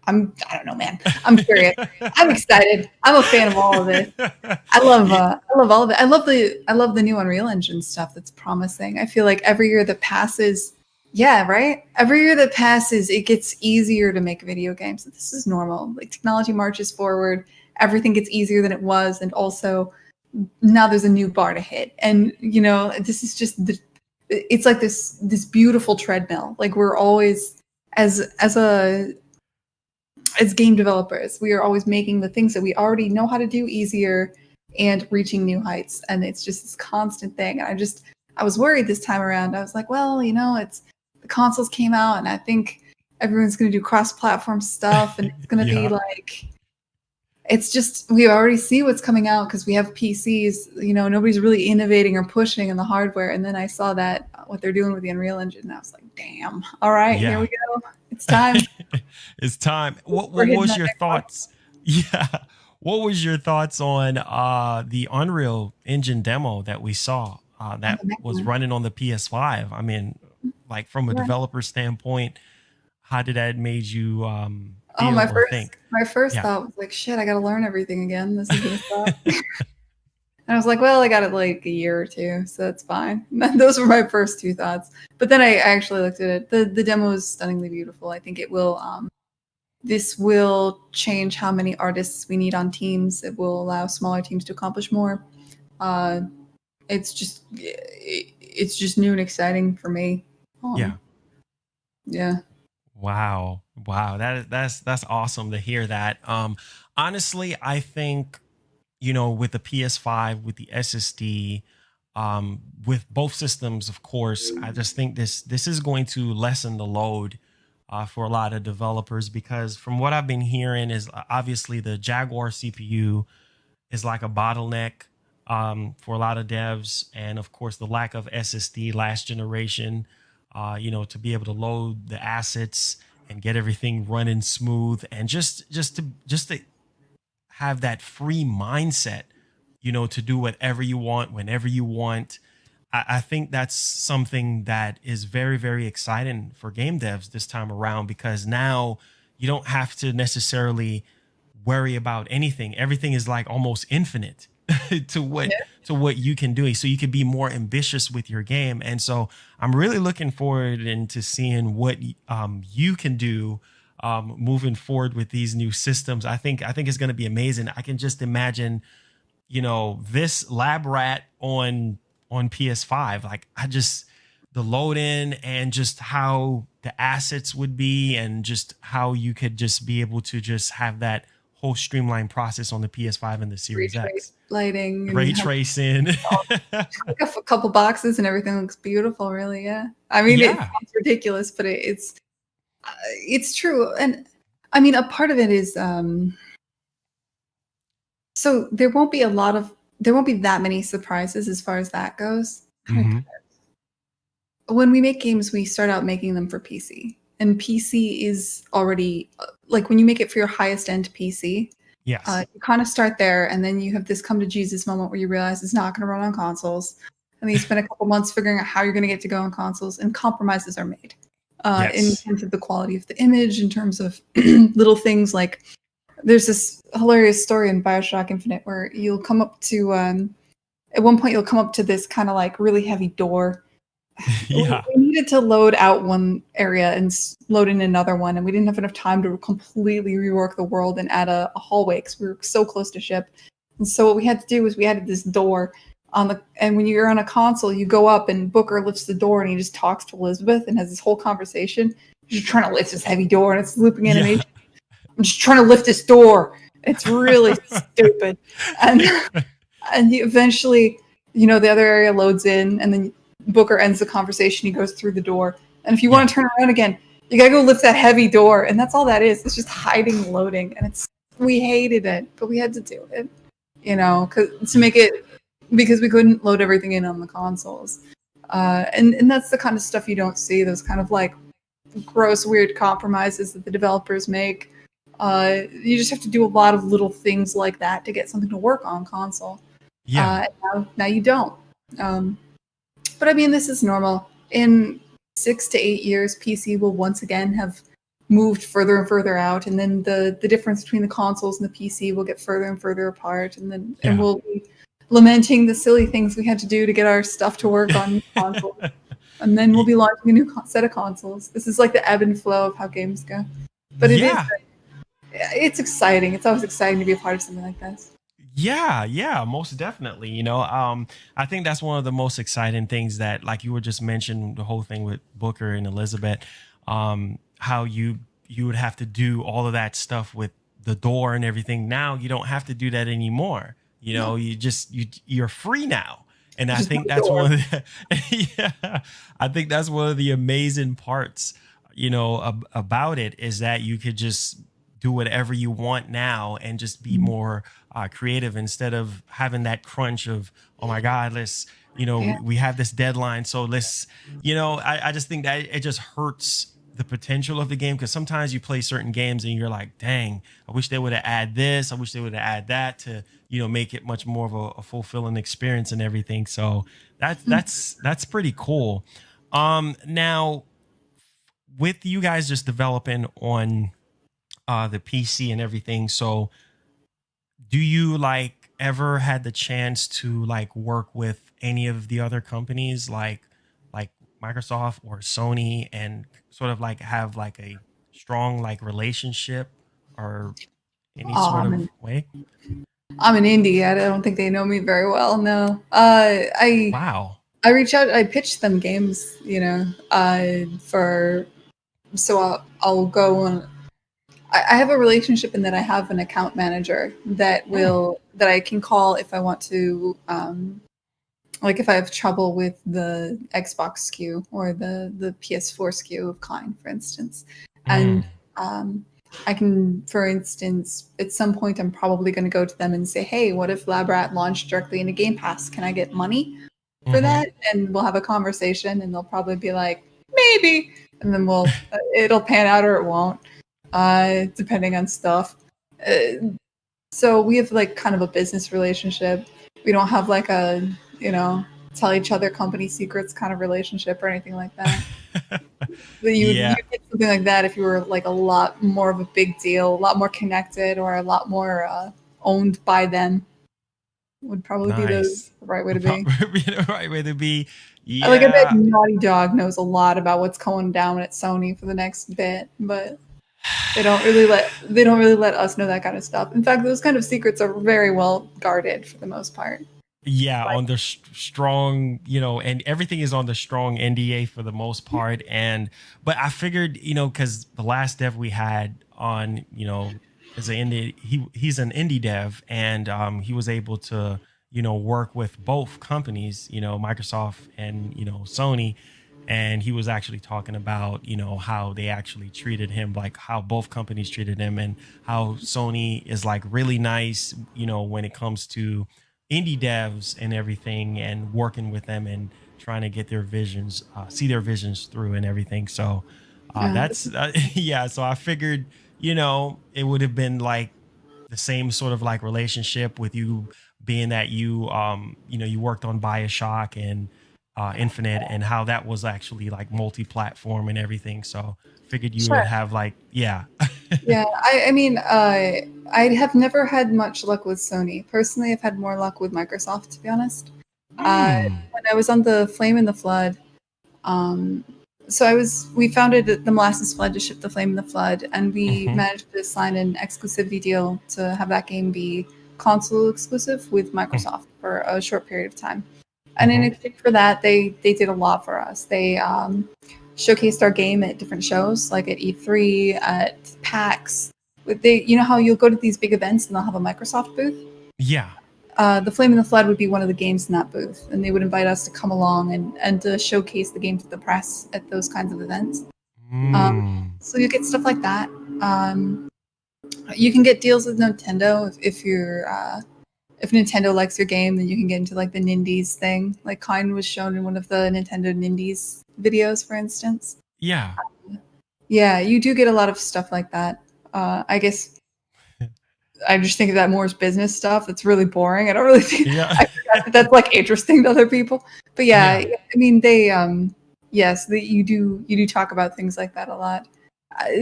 Speaker 1: I don't know, man. I'm curious. I'm excited. I'm a fan of all of this. I love all of it. I love the new Unreal Engine stuff that's promising. I feel like every year that passes, yeah, right? Every year that passes, it gets easier to make video games. This is normal. Like technology marches forward, everything gets easier than it was, and also now there's a new bar to hit. And this is just it's like this beautiful treadmill. Like we're always as game developers, we are always making the things that we already know how to do easier and reaching new heights. And it's just this constant thing. And I was worried this time around. I was like, well, it's the consoles came out, and I think everyone's going to do cross-platform stuff, and it's going to be
Speaker 2: Yeah.
Speaker 1: like, it's just, we already see what's coming out because we have PCs. Nobody's really innovating or pushing in the hardware. And then I saw that what they're doing with the Unreal Engine, and I was like, damn, all right, here
Speaker 2: Yeah.
Speaker 1: we go. It's time.
Speaker 2: It's time. What
Speaker 1: We're
Speaker 2: what
Speaker 1: hitting
Speaker 2: was
Speaker 1: that
Speaker 2: your
Speaker 1: next one.
Speaker 2: thoughts? Yeah. What was your thoughts on the Unreal Engine demo that we saw
Speaker 1: On
Speaker 2: that
Speaker 1: the next
Speaker 2: was
Speaker 1: one.
Speaker 2: running on the PS5? I mean, like from a
Speaker 1: Yeah.
Speaker 2: developer standpoint, how did that made you
Speaker 1: Oh,
Speaker 2: feel or think?
Speaker 1: my first
Speaker 2: Yeah.
Speaker 1: thought was like, shit, I got to learn everything again. This is gonna suck. And I was like, well, I got it like a year or two, so that's fine. Those were my first two thoughts. But then I actually looked at it. The demo is stunningly beautiful. I think it will this will change how many artists we need on teams. It will allow smaller teams to accomplish more. Uh, it's just new and exciting for me.
Speaker 2: Yeah.
Speaker 1: Yeah.
Speaker 2: Wow. Wow. That's awesome to hear that. Honestly, I think, with the PS5, with the SSD, with both systems, of course, I just think this is going to lessen the load for a lot of developers, because from what I've been hearing is obviously the Jaguar CPU is like a bottleneck for a lot of devs, and of course the lack of SSD last generation, to be able to load the assets and get everything running smooth, and just to have that free mindset, to do whatever you want whenever you want. I think that's something that is very, very exciting for game devs this time around, because now you don't have to necessarily worry about anything. Everything is like almost infinite. to what
Speaker 1: Yeah.
Speaker 2: to what you can do, so you can be more ambitious with your game. And so I'm really looking forward into seeing what you can do moving forward with these new systems. I think it's going to be amazing. I can just imagine, this lab rat on PS5. Like, I just, the load in and just how the assets would be, and just how you could just be able to just have that whole streamlined process on the PS5 and the Series
Speaker 1: Retrace
Speaker 2: X.
Speaker 1: lighting and
Speaker 2: Ray
Speaker 1: have
Speaker 2: tracing.
Speaker 1: a couple boxes and everything looks beautiful. Really, yeah. I mean, it
Speaker 2: Yeah.
Speaker 1: sounds ridiculous, but it's true. And I mean, a part of it is so there won't be that many surprises as far as that goes. How do I put
Speaker 2: Hmm.
Speaker 1: it? When we make games, we start out making them for PC, and PC is already like when you make it for your highest end PC.
Speaker 2: Yes.
Speaker 1: You kind of start there, and then you have this come to Jesus moment where you realize it's not going to run on consoles, and then you spend a couple months figuring out how you're going to get to go on consoles, and compromises are made in
Speaker 2: Yes.
Speaker 1: terms of the quality of the image, in terms of little things like there's this hilarious story in Bioshock Infinite where you'll come up to at one point you'll come up to this kind of like really heavy door.
Speaker 2: Yeah.
Speaker 1: We needed to load out one area and load in another one, and we didn't have enough time to completely rework the world and add a hallway because we were so close to ship. And so what we had to do was we added this door on the, and when you're on a console, you go up and Booker lifts the door and he just talks to Elizabeth and has this whole conversation. He's trying to lift this heavy door and it's looping
Speaker 2: Yeah.
Speaker 1: animation. I'm just trying to lift this door. It's really stupid. And and he eventually, the other area loads in, and then Booker ends the conversation. He goes through the door, and if you want
Speaker 2: Yeah.
Speaker 1: to turn around again, you gotta go lift that heavy door, and that's all that is. It's just hiding loading, and we hated it, but we had to do it, to make it because we couldn't load everything in on the consoles, and that's the kind of stuff you don't see. Those kind of like gross, weird compromises that the developers make. You just have to do a lot of little things like that to get something to work on console.
Speaker 2: Yeah.
Speaker 1: Now you don't. Um, but I mean, this is normal. In 6 to 8 years, PC will once again have moved further and further out, and then the difference between the consoles and the PC will get further and further apart, and
Speaker 2: Yeah.
Speaker 1: we'll be lamenting the silly things we had to do to get our stuff to work on consoles. And then we'll be launching a new set of consoles. This is like the ebb and flow of how games go. But
Speaker 2: Yeah.
Speaker 1: it's exciting. It's always exciting to be a part of something like this.
Speaker 2: Yeah, yeah, most definitely. I think that's one of the most exciting things, that, like you were just mentioning, the whole thing with Booker and Elizabeth, how you would have to do all of that stuff with the door and everything. Now you don't have to do that anymore.
Speaker 1: No,
Speaker 2: You're free now. And I
Speaker 1: just
Speaker 2: think
Speaker 1: one
Speaker 2: that's
Speaker 1: door.
Speaker 2: one of the yeah, I think that's one of the amazing parts, about it, is that you could just do whatever you want now and just be more creative, instead of having that crunch of, oh my God, let's,
Speaker 1: Yeah,
Speaker 2: we have this deadline. So let's, I just think that it just hurts the potential of the game, because sometimes you play certain games and you're like, dang, I wish they would have added this. I wish they would have added that to, make it much more of a fulfilling experience and everything. So that's pretty cool. Now, with you guys just developing on the PC and everything. So, do you like ever had the chance to like work with any of the other companies, like Microsoft or Sony, and sort of like have like a strong like relationship, or any
Speaker 1: oh,
Speaker 2: sort of way?
Speaker 1: I'm an indie. I don't think they know me very well. No,
Speaker 2: Wow.
Speaker 1: I reach out. I pitch them games. For so I'll go on. I have a relationship in that I have an account manager
Speaker 2: Hmm.
Speaker 1: that I can call if I want to, like if I have trouble with the Xbox SKU or the PS4 SKU of Klein, for instance, and
Speaker 2: Mm.
Speaker 1: um, I can, for instance, at some point I'm probably going to go to them and say, hey, what if Labrat launched directly into Game Pass? Can I get money for
Speaker 2: Hmm.
Speaker 1: that? And we'll have a conversation, and they'll probably be like, maybe, and then it'll pan out or it won't, depending on stuff. So we have like kind of a business relationship. We don't have like a, tell each other company secrets kind of relationship or anything like that. But you
Speaker 2: Yeah.
Speaker 1: get something like that if you were like a lot more of a big deal, a lot more connected, or a lot more owned by them. would probably be the
Speaker 2: Nice.
Speaker 1: right way to
Speaker 2: Would
Speaker 1: be.
Speaker 2: probably be the right way to be.
Speaker 1: Like I bet
Speaker 2: Yeah.
Speaker 1: Naughty Dog knows a lot about what's going down at Sony for the next bit, but they don't really let us know that kind of stuff. In fact, those kind of secrets are very well guarded for the most part.
Speaker 2: Yeah,
Speaker 1: Like,
Speaker 2: on the strong, and everything is on the strong NDA for the most part. And but I figured, because the last dev we had on, is an indie, he's an indie dev, and he was able to, work with both companies, Microsoft and Sony. And he was actually talking about, how they actually treated him, like how both companies treated him, and how Sony is like really nice, when it comes to indie devs and everything, and working with them and trying to get their visions, see their visions through and everything. So that's yeah. So I figured, it would have been like the same sort of like relationship with you, being that you worked on Bioshock and Infinite, and how that was actually like multi-platform and everything. So figured you would
Speaker 1: sure.
Speaker 2: have like, yeah.
Speaker 1: Yeah, I mean, I have never had much luck with Sony. Personally, I've had more luck with Microsoft, to be honest.
Speaker 2: Hmm.
Speaker 1: When I was on the Flame in the Flood, um, we founded the Molasses Flood to ship the Flame in the Flood, and we
Speaker 2: Hmm.
Speaker 1: managed to sign an exclusivity deal to have that game be console exclusive with Microsoft for a short period of time. And in
Speaker 2: Hmm.
Speaker 1: exchange for that, they did a lot for us. They showcased our game at different shows, like at E3, at PAX. You know how you'll go to these big events and they'll have a Microsoft booth.
Speaker 2: Yeah.
Speaker 1: The Flame in the Flood would be one of the games in that booth, and they would invite us to come along and to showcase the game to the press at those kinds of events.
Speaker 2: Mm.
Speaker 1: So you get stuff like that. Um, you can get deals with Nintendo if Nintendo likes your game, then you can get into like the Nindies thing. Like Kind was shown in one of the Nintendo Nindies videos, for instance.
Speaker 2: Yeah.
Speaker 1: Yeah, you do get a lot of stuff like that. I guess I just think of that more as business stuff. That's really boring. I don't really think
Speaker 2: Yeah.
Speaker 1: I forgot that that's like interesting to other people. But yeah,
Speaker 2: Yeah.
Speaker 1: I mean yes, you do talk about things like that a lot.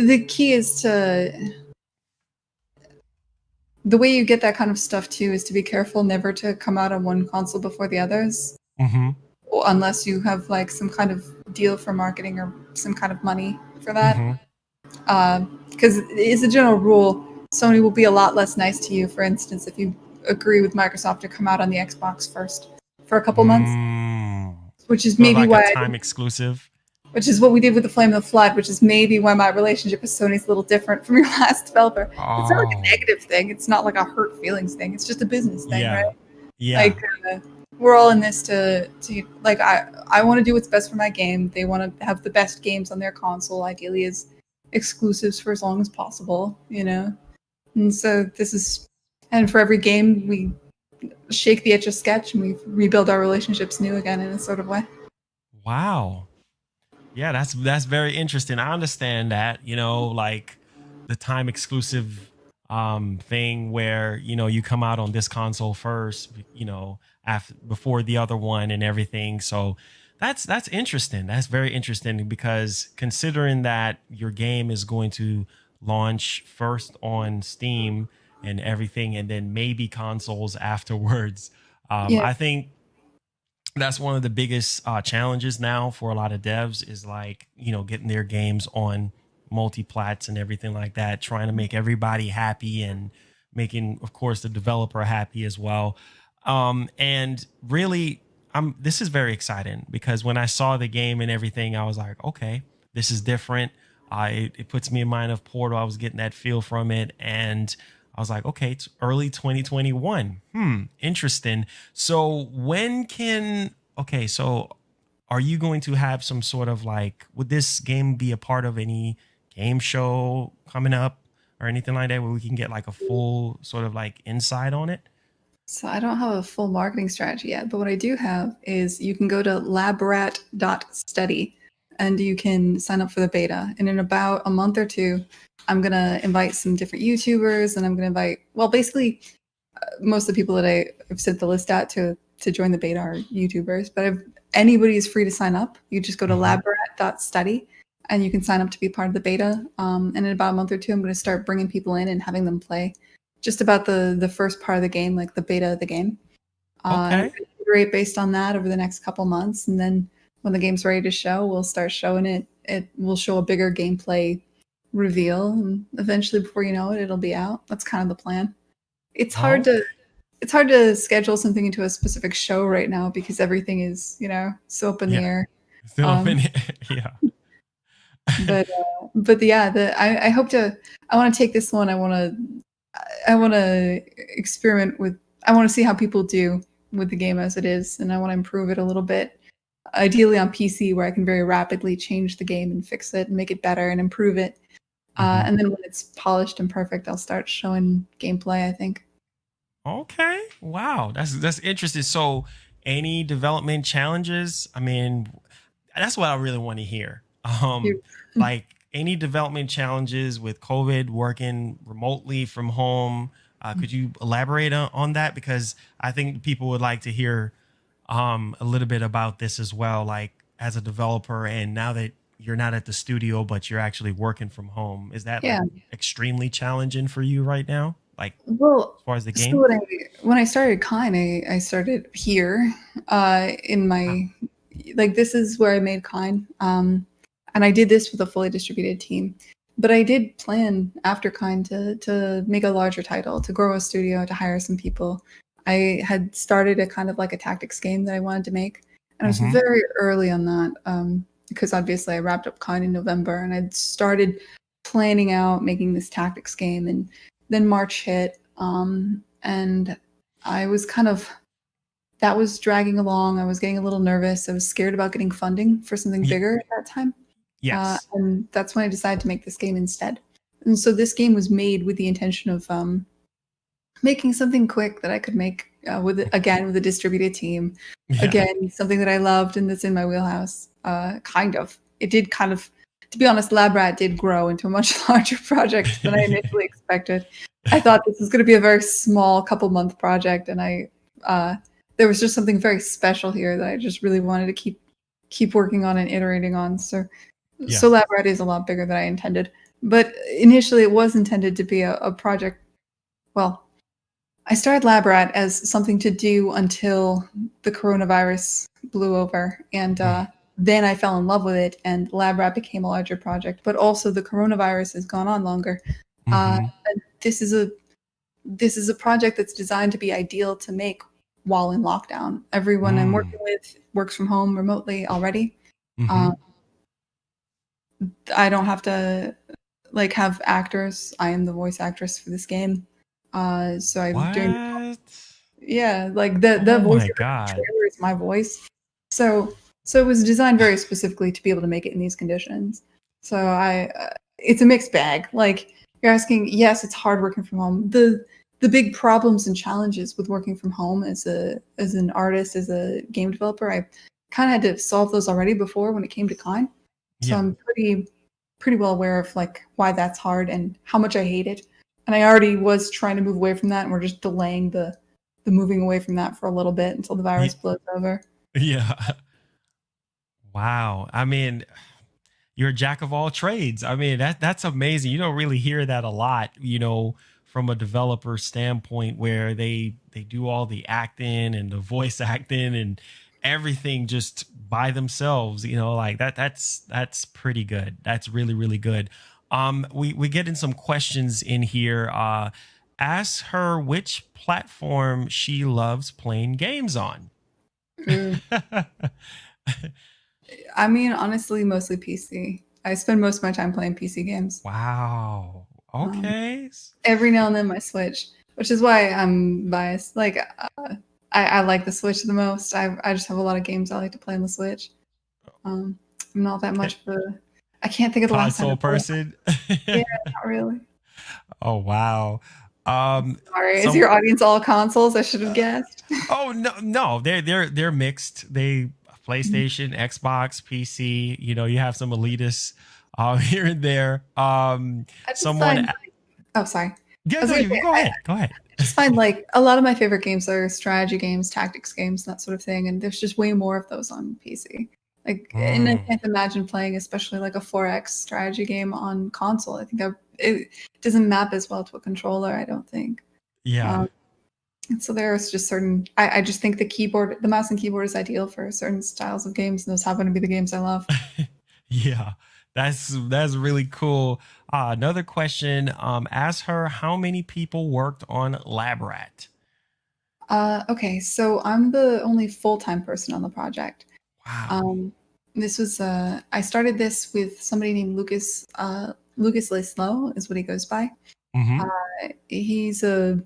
Speaker 1: The key is to the way you get that kind of stuff too is to be careful never to come out on one console before the others,
Speaker 2: Hmm.
Speaker 1: unless you have like some kind of deal for marketing or some kind of money for that.
Speaker 2: Hmm.
Speaker 1: Because as a general rule, Sony will be a lot less nice to you. For instance, if you agree with Microsoft to come out on the Xbox first for a couple months,
Speaker 2: Mm.
Speaker 1: which is
Speaker 2: Sort of
Speaker 1: maybe
Speaker 2: like a
Speaker 1: why,
Speaker 2: time exclusive.
Speaker 1: which is what we did with the Flame of the Flood, which is maybe why my relationship with Sony is a little different from your last developer. It's not like a
Speaker 2: Oh,
Speaker 1: negative thing. It's not like a hurt feelings thing. It's just a business thing, right?
Speaker 2: yeah. Yeah.
Speaker 1: Like we're all in this to like I want to do what's best for my game. They want to have the best games on their console, ideally as exclusives for as long as possible, you know. And so this is, and for every game we shake the etch a sketch and we rebuild our relationships new again in a sort of way.
Speaker 2: Wow. Yeah, that's very interesting. I understand that, like the time exclusive thing where, you come out on this console first, after before the other one and everything. So that's interesting. That's very interesting, because considering that your game is going to launch first on Steam and everything, and then maybe consoles afterwards.
Speaker 1: Yeah.
Speaker 2: I think that's one of the biggest challenges now for a lot of devs, is like, getting their games on multi-plats and everything like that, trying to make everybody happy, and making, of course, the developer happy as well. And really, this is very exciting, because when I saw the game and everything, I was like, okay, this is different. It puts me in mind of Portal. I was getting that feel from it, and I was like, okay, it's early 2021. Interesting. So are you going to have some sort of like, would this game be a part of any game show coming up or anything like that, where we can get like a full sort of like insight on it?
Speaker 1: So I don't have a full marketing strategy yet, but what I do have is you can go to labrat.study and you can sign up for the beta. And in about a month or two, I'm going to invite some different YouTubers, and I'm going to invite, well, basically most of the people that I've sent the list out to join the beta are YouTubers, but if anybody is free to sign up, you just go to
Speaker 2: Hmm.
Speaker 1: labrat.study and you can sign up to be part of the beta. And in about a month or two, I'm going to start bringing people in and having them play just about the first part of the game, like the beta of the game. And we're
Speaker 2: Okay.
Speaker 1: going to iterate based on that over the next couple months. And then when the game's ready to show, we'll start showing it. It will show a bigger gameplay reveal, and eventually, before you know it, it'll be out. That's kind of the plan. It's hard
Speaker 2: Okay.
Speaker 1: to it's hard to schedule something into a specific show right now because everything is, so up in the
Speaker 2: Yeah.
Speaker 1: air.
Speaker 2: Still up
Speaker 1: Um,
Speaker 2: in it. Yeah.
Speaker 1: but yeah, I hope to. I want to take this one. I want to experiment with. I want to see how people do with the game as it is, and I want to improve it a little bit. Ideally on PC, where I can very rapidly change the game and fix it and make it better and improve it.
Speaker 2: Mhm.
Speaker 1: And then when it's polished and perfect, I'll start showing gameplay, I think.
Speaker 2: Okay. Wow. That's interesting. So, any development challenges? I mean, that's what I really want to hear.
Speaker 1: You-
Speaker 2: Like any development challenges with COVID, working remotely from home. Could you elaborate on that? Because I think people would like to hear a little bit about this as well. Like as a developer, and now that you're not at the studio, but you're actually working from home, is that like
Speaker 1: Yeah.
Speaker 2: extremely challenging for you right now? Like
Speaker 1: Well,
Speaker 2: as far as the
Speaker 1: so
Speaker 2: game?
Speaker 1: when I started Kine, I started here in
Speaker 2: Wow.
Speaker 1: my like this is where I made Kine, and I did this with a fully distributed team. But I did plan after Kine to make a larger title, to grow a studio, to hire some people. I had started a kind of like a tactics game that I wanted to make, and I was
Speaker 2: Mm-hmm.
Speaker 1: very early on that because obviously I wrapped up Kine in November, and I'd started planning out making this tactics game, and then March hit, and I was kind of that was dragging along. I was getting a little nervous. I was scared about getting funding for something
Speaker 2: Yeah.
Speaker 1: bigger at that time,
Speaker 2: Yes.
Speaker 1: and that's when I decided to make this game instead. And so this game was made with the intention of making something quick that I could make with a distributed team.
Speaker 2: Yeah.
Speaker 1: Again, something that I loved and that's in my wheelhouse. Kind of. It did kind of, to be honest, Lab Rat did grow into a much larger project than I initially expected. I thought this was going to be a very small couple month project, and there was just something very special here that I just really wanted to keep working on and iterating on. So
Speaker 2: Yeah.
Speaker 1: Lab Rat is a lot bigger than I intended. But initially, it was intended to be a project. Well, I started Lab Rat as something to do until the coronavirus blew over, and then I fell in love with it, and Lab Rat became a larger project. But also, the coronavirus has gone on longer.
Speaker 2: Mm-hmm.
Speaker 1: And this is a project that's designed to be ideal to make while in lockdown. Everyone I'm
Speaker 2: Mm.
Speaker 1: working with works from home remotely already.
Speaker 2: Mm-hmm.
Speaker 1: Um, I don't have to like have actors. I am the voice actress for this game. So I'm doing
Speaker 2: What?
Speaker 1: yeah, like the
Speaker 2: Oh
Speaker 1: voice
Speaker 2: my
Speaker 1: of the
Speaker 2: God.
Speaker 1: trailer is my voice. So it was designed very specifically to be able to make it in these conditions. So it's a mixed bag. Like you're asking, yes, it's hard working from home. The big problems and challenges with working from home as an artist, as a game developer, I kind of had to solve those already before when it came to Kine. So
Speaker 2: Yeah.
Speaker 1: I'm pretty well aware of like why that's hard and how much I hate it. And I already was trying to move away from that, and we're just delaying the moving away from that for a little bit until the
Speaker 2: Ye-
Speaker 1: virus blows over.
Speaker 2: Yeah. Wow. I mean, you're a jack of all trades. I mean, that's amazing. You don't really hear that a lot, from a developer standpoint where they do all the acting and the voice acting and everything just by themselves, like that's pretty good. That's really really good. We get in some questions in here. Ask her which platform she loves playing games on.
Speaker 1: Mm. I mean, honestly, mostly PC. I spend most of my time playing PC games.
Speaker 2: Wow.
Speaker 1: Um,
Speaker 2: Okay.
Speaker 1: every now and then my Switch, which is why I'm biased. Like, I like the Switch the most. I just have a lot of games I like to play on the Switch. Um, I'm not that much of a. I can't think of the last time I
Speaker 2: Console
Speaker 1: played.
Speaker 2: person.
Speaker 1: Yeah, not really.
Speaker 2: Oh wow.
Speaker 1: Sorry, is
Speaker 2: Some
Speaker 1: your audience all consoles? I should have guessed.
Speaker 2: oh no no they're mixed. They PlayStation, Xbox, PC. You have some elitists here and there.
Speaker 1: I just
Speaker 2: Someone.
Speaker 1: find. Oh, sorry.
Speaker 2: Yeah,
Speaker 1: I was
Speaker 2: no,
Speaker 1: gonna
Speaker 2: you
Speaker 1: say
Speaker 2: go ahead. Go ahead.
Speaker 1: I just find like a lot of my favorite games are strategy games, tactics games, that sort of thing, and there's just way more of those on PC. Like, and I
Speaker 2: Mm,
Speaker 1: can't imagine playing, especially like a 4X strategy game on console. I think it doesn't map as well to a controller. I don't think.
Speaker 2: yeah.
Speaker 1: Um, And so there's just certain. I just think the mouse and keyboard is ideal for certain styles of games, and those happen to be the games I love.
Speaker 2: Yeah, that's really cool. Another question. Ask her how many people worked on Lab Rat.
Speaker 1: Okay, so I'm the only full-time person on the project.
Speaker 2: Wow.
Speaker 1: Um, this was I started this with somebody named Lucas. Lucas Leslow is what he goes by.
Speaker 2: Mm-hmm.
Speaker 1: He's a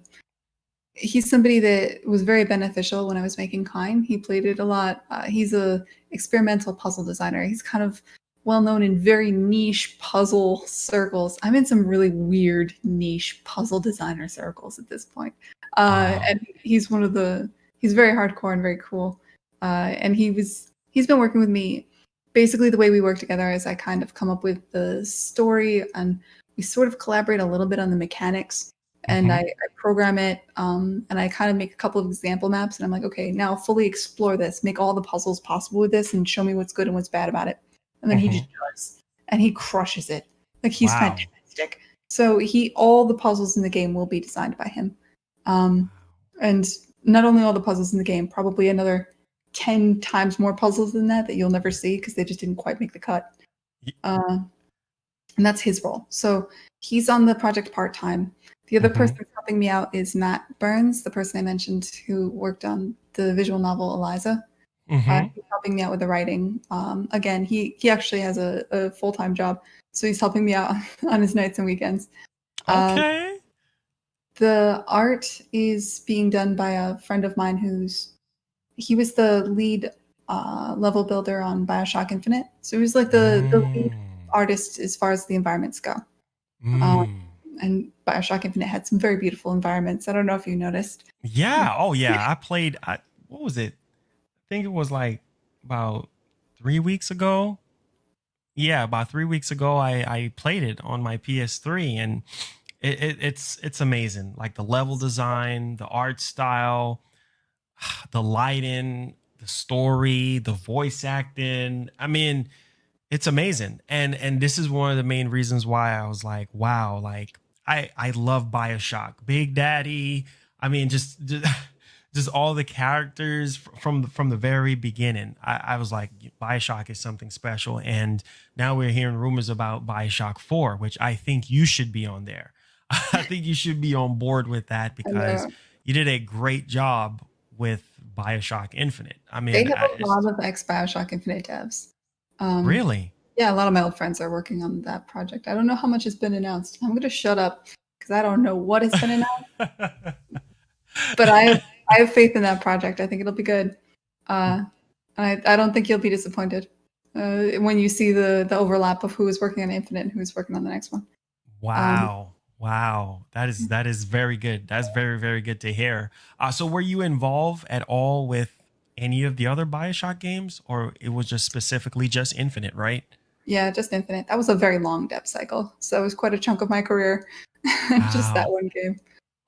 Speaker 1: he's somebody that was very beneficial when I was making Kine. He played it a lot. He's a experimental puzzle designer. He's kind of well known in very niche puzzle circles. I'm in some really weird niche puzzle designer circles at this point.
Speaker 2: Wow.
Speaker 1: And he's very hardcore and very cool. And he's been working with me. Basically, the way we work together is I kind of come up with the story and we sort of collaborate a little bit on the mechanics and
Speaker 2: Mm-hmm.
Speaker 1: I program it and I kind of make a couple of example maps and I'm like, okay, now fully explore this, make all the puzzles possible with this and show me what's good and what's bad about it. And then he
Speaker 2: Mm-hmm.
Speaker 1: just does. And he crushes it. Like he's
Speaker 2: Wow.
Speaker 1: fantastic. So all the puzzles in the game will be designed by him. Um, and not only all the puzzles in the game, probably another 10 times more puzzles than that you'll never see because they just didn't quite make the cut.
Speaker 2: Y-
Speaker 1: Uh, and that's his role. So he's on the project part time. The other
Speaker 2: Mm-hmm.
Speaker 1: person helping me out is Matt Burns, the person I mentioned who worked on the visual novel Eliza.
Speaker 2: Mm-hmm.
Speaker 1: He's helping me out with the writing. Again, he actually has a full time job, so he's helping me out on his nights and weekends. Um,
Speaker 2: Okay.
Speaker 1: the art is being done by a friend of mine he was the lead level builder on Bioshock Infinite. So he was like the lead
Speaker 2: Mm.
Speaker 1: artist as far as the environments go. Um,
Speaker 2: Mm.
Speaker 1: and Bioshock Infinite had some very beautiful environments. I don't know if you noticed.
Speaker 2: Yeah. Oh, yeah. I played. What was it? I think it was like about 3 weeks ago. Yeah, about 3 weeks ago, I played it on my PS3, and it's amazing. Like the level design, the art style, the lighting, the story, the voice acting. I mean, it's amazing. And this is one of the main reasons why I was like, wow, like I love BioShock. Big Daddy. I mean, just all the characters from the very beginning. I was like, BioShock is something special. And now we're hearing rumors about BioShock 4, which I think you should be on there. I think you should be on board with that
Speaker 1: And
Speaker 2: because you did a great job with BioShock Infinite. I
Speaker 1: they
Speaker 2: mean,
Speaker 1: have a lot of ex Bioshock Infinite devs. Um,
Speaker 2: really.
Speaker 1: yeah, a lot of my old friends are working on that project. I don't know how much has been announced. I'm going to shut up because I don't know what has been announced, but I have faith in that project. I think it'll be good. I don't think you'll be disappointed when you see the overlap of who is working on Infinite and who's working on the next one. Um,
Speaker 2: Wow. Wow. That is very good. That's very, very good to hear. So were you involved at all with any of the other BioShock games, or it was just specifically just Infinite, right?
Speaker 1: yeah, just Infinite. That was a very long dev cycle, so it was quite a chunk of my career, just that
Speaker 2: Wow.
Speaker 1: one game.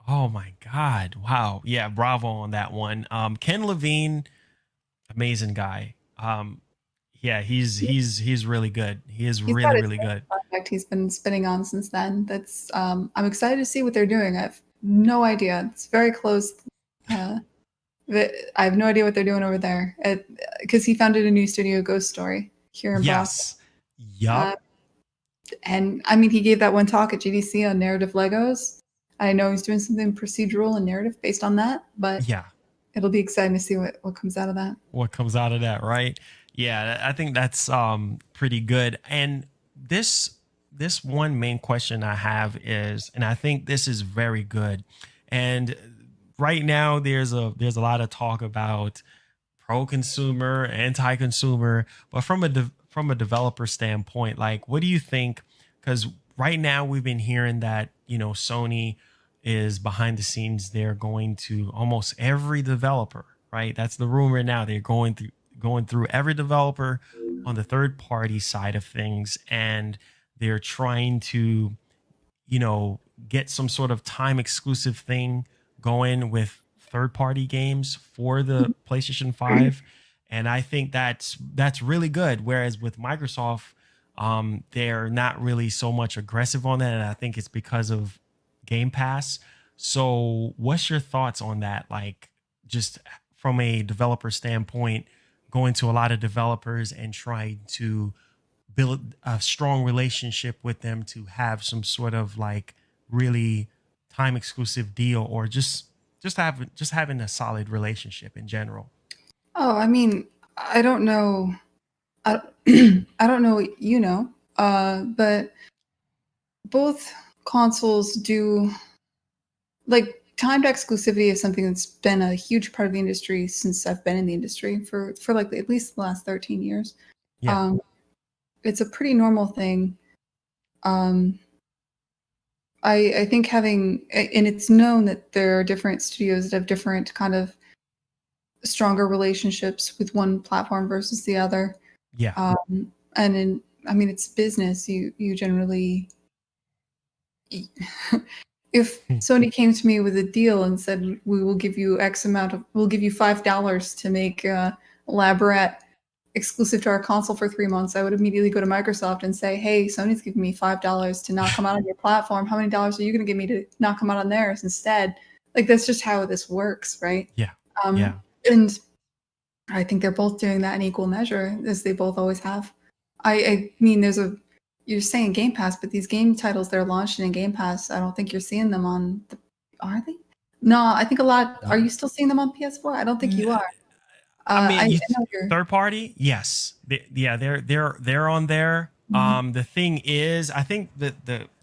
Speaker 2: Oh my God. Wow. Yeah, bravo on that one. Ken Levine, amazing guy. Yeah, he's really good. He is
Speaker 1: He's got
Speaker 2: really,
Speaker 1: his
Speaker 2: really
Speaker 1: own
Speaker 2: good.
Speaker 1: project he's been spinning on since then. That's I'm excited to see what they're doing. I have no idea. It's very close. Uh, I have no idea what they're doing over there because he founded a new studio, Ghost Story, here in Boston.
Speaker 2: Yes.
Speaker 1: Uh,
Speaker 2: Yup.
Speaker 1: and I mean, he gave that one talk at GDC on narrative Legos. I know he's doing something procedural and narrative based on that, but
Speaker 2: Yeah.
Speaker 1: it'll be exciting to see what comes out of that.
Speaker 2: What comes out of that, right? Yeah, I think that's pretty good. And this one main question I have is, and I think this is very good. And right now there's a lot of talk about pro consumer, anti consumer, but from a developer standpoint, like what do you think? Because right now we've been hearing that Sony is behind the scenes. They're going to almost every developer, right? That's the rumor now. They're going through every developer on the third party side of things, and they're trying to get some sort of time exclusive thing going with third party games for the PlayStation 5. And I think that's really good. Whereas with Microsoft, they're not really so much aggressive on that. And I think it's because of Game Pass. So, what's your thoughts on that? Like, just from a developer standpoint, going to a lot of developers and trying to build a strong relationship with them to have some sort of like really time exclusive deal, or just having a solid relationship in general.
Speaker 1: Oh, I mean, I don't know. I, I don't know what you know, but both consoles do like timed exclusivity is something that's been a huge part of the industry since I've been in the industry for like at least the last 13 years.
Speaker 2: Yeah.
Speaker 1: Um, it's a pretty normal thing. Um, I think and it's known that there are different studios that have different kind of stronger relationships with one platform versus the other.
Speaker 2: Yeah.
Speaker 1: And I mean, it's business. You generally, if
Speaker 2: Hmm.
Speaker 1: Sony came to me with a deal and said, "We will give you X amount of, we'll give you $5 to make Lab Rat exclusive to our console for 3 months," I would immediately go to Microsoft and say, "Hey, Sony's giving me $5 to not come out on your platform. How many dollars are you going to give me to not come out on theirs instead?" Like that's just how this works, right?
Speaker 2: Yeah.
Speaker 1: Um,
Speaker 2: Yeah.
Speaker 1: and I think they're both doing that in equal measure, as they both always have. I mean, you're saying Game Pass, but these game titles they're launching in Game Pass, I don't think you're seeing them on the, are they? No, I think a lot. Are you still seeing them on PS4? I don't think you are.
Speaker 2: I mean,
Speaker 1: I know you're.
Speaker 2: third party, yes, yeah, they're on there.
Speaker 1: Mhm.
Speaker 2: The thing is, I think that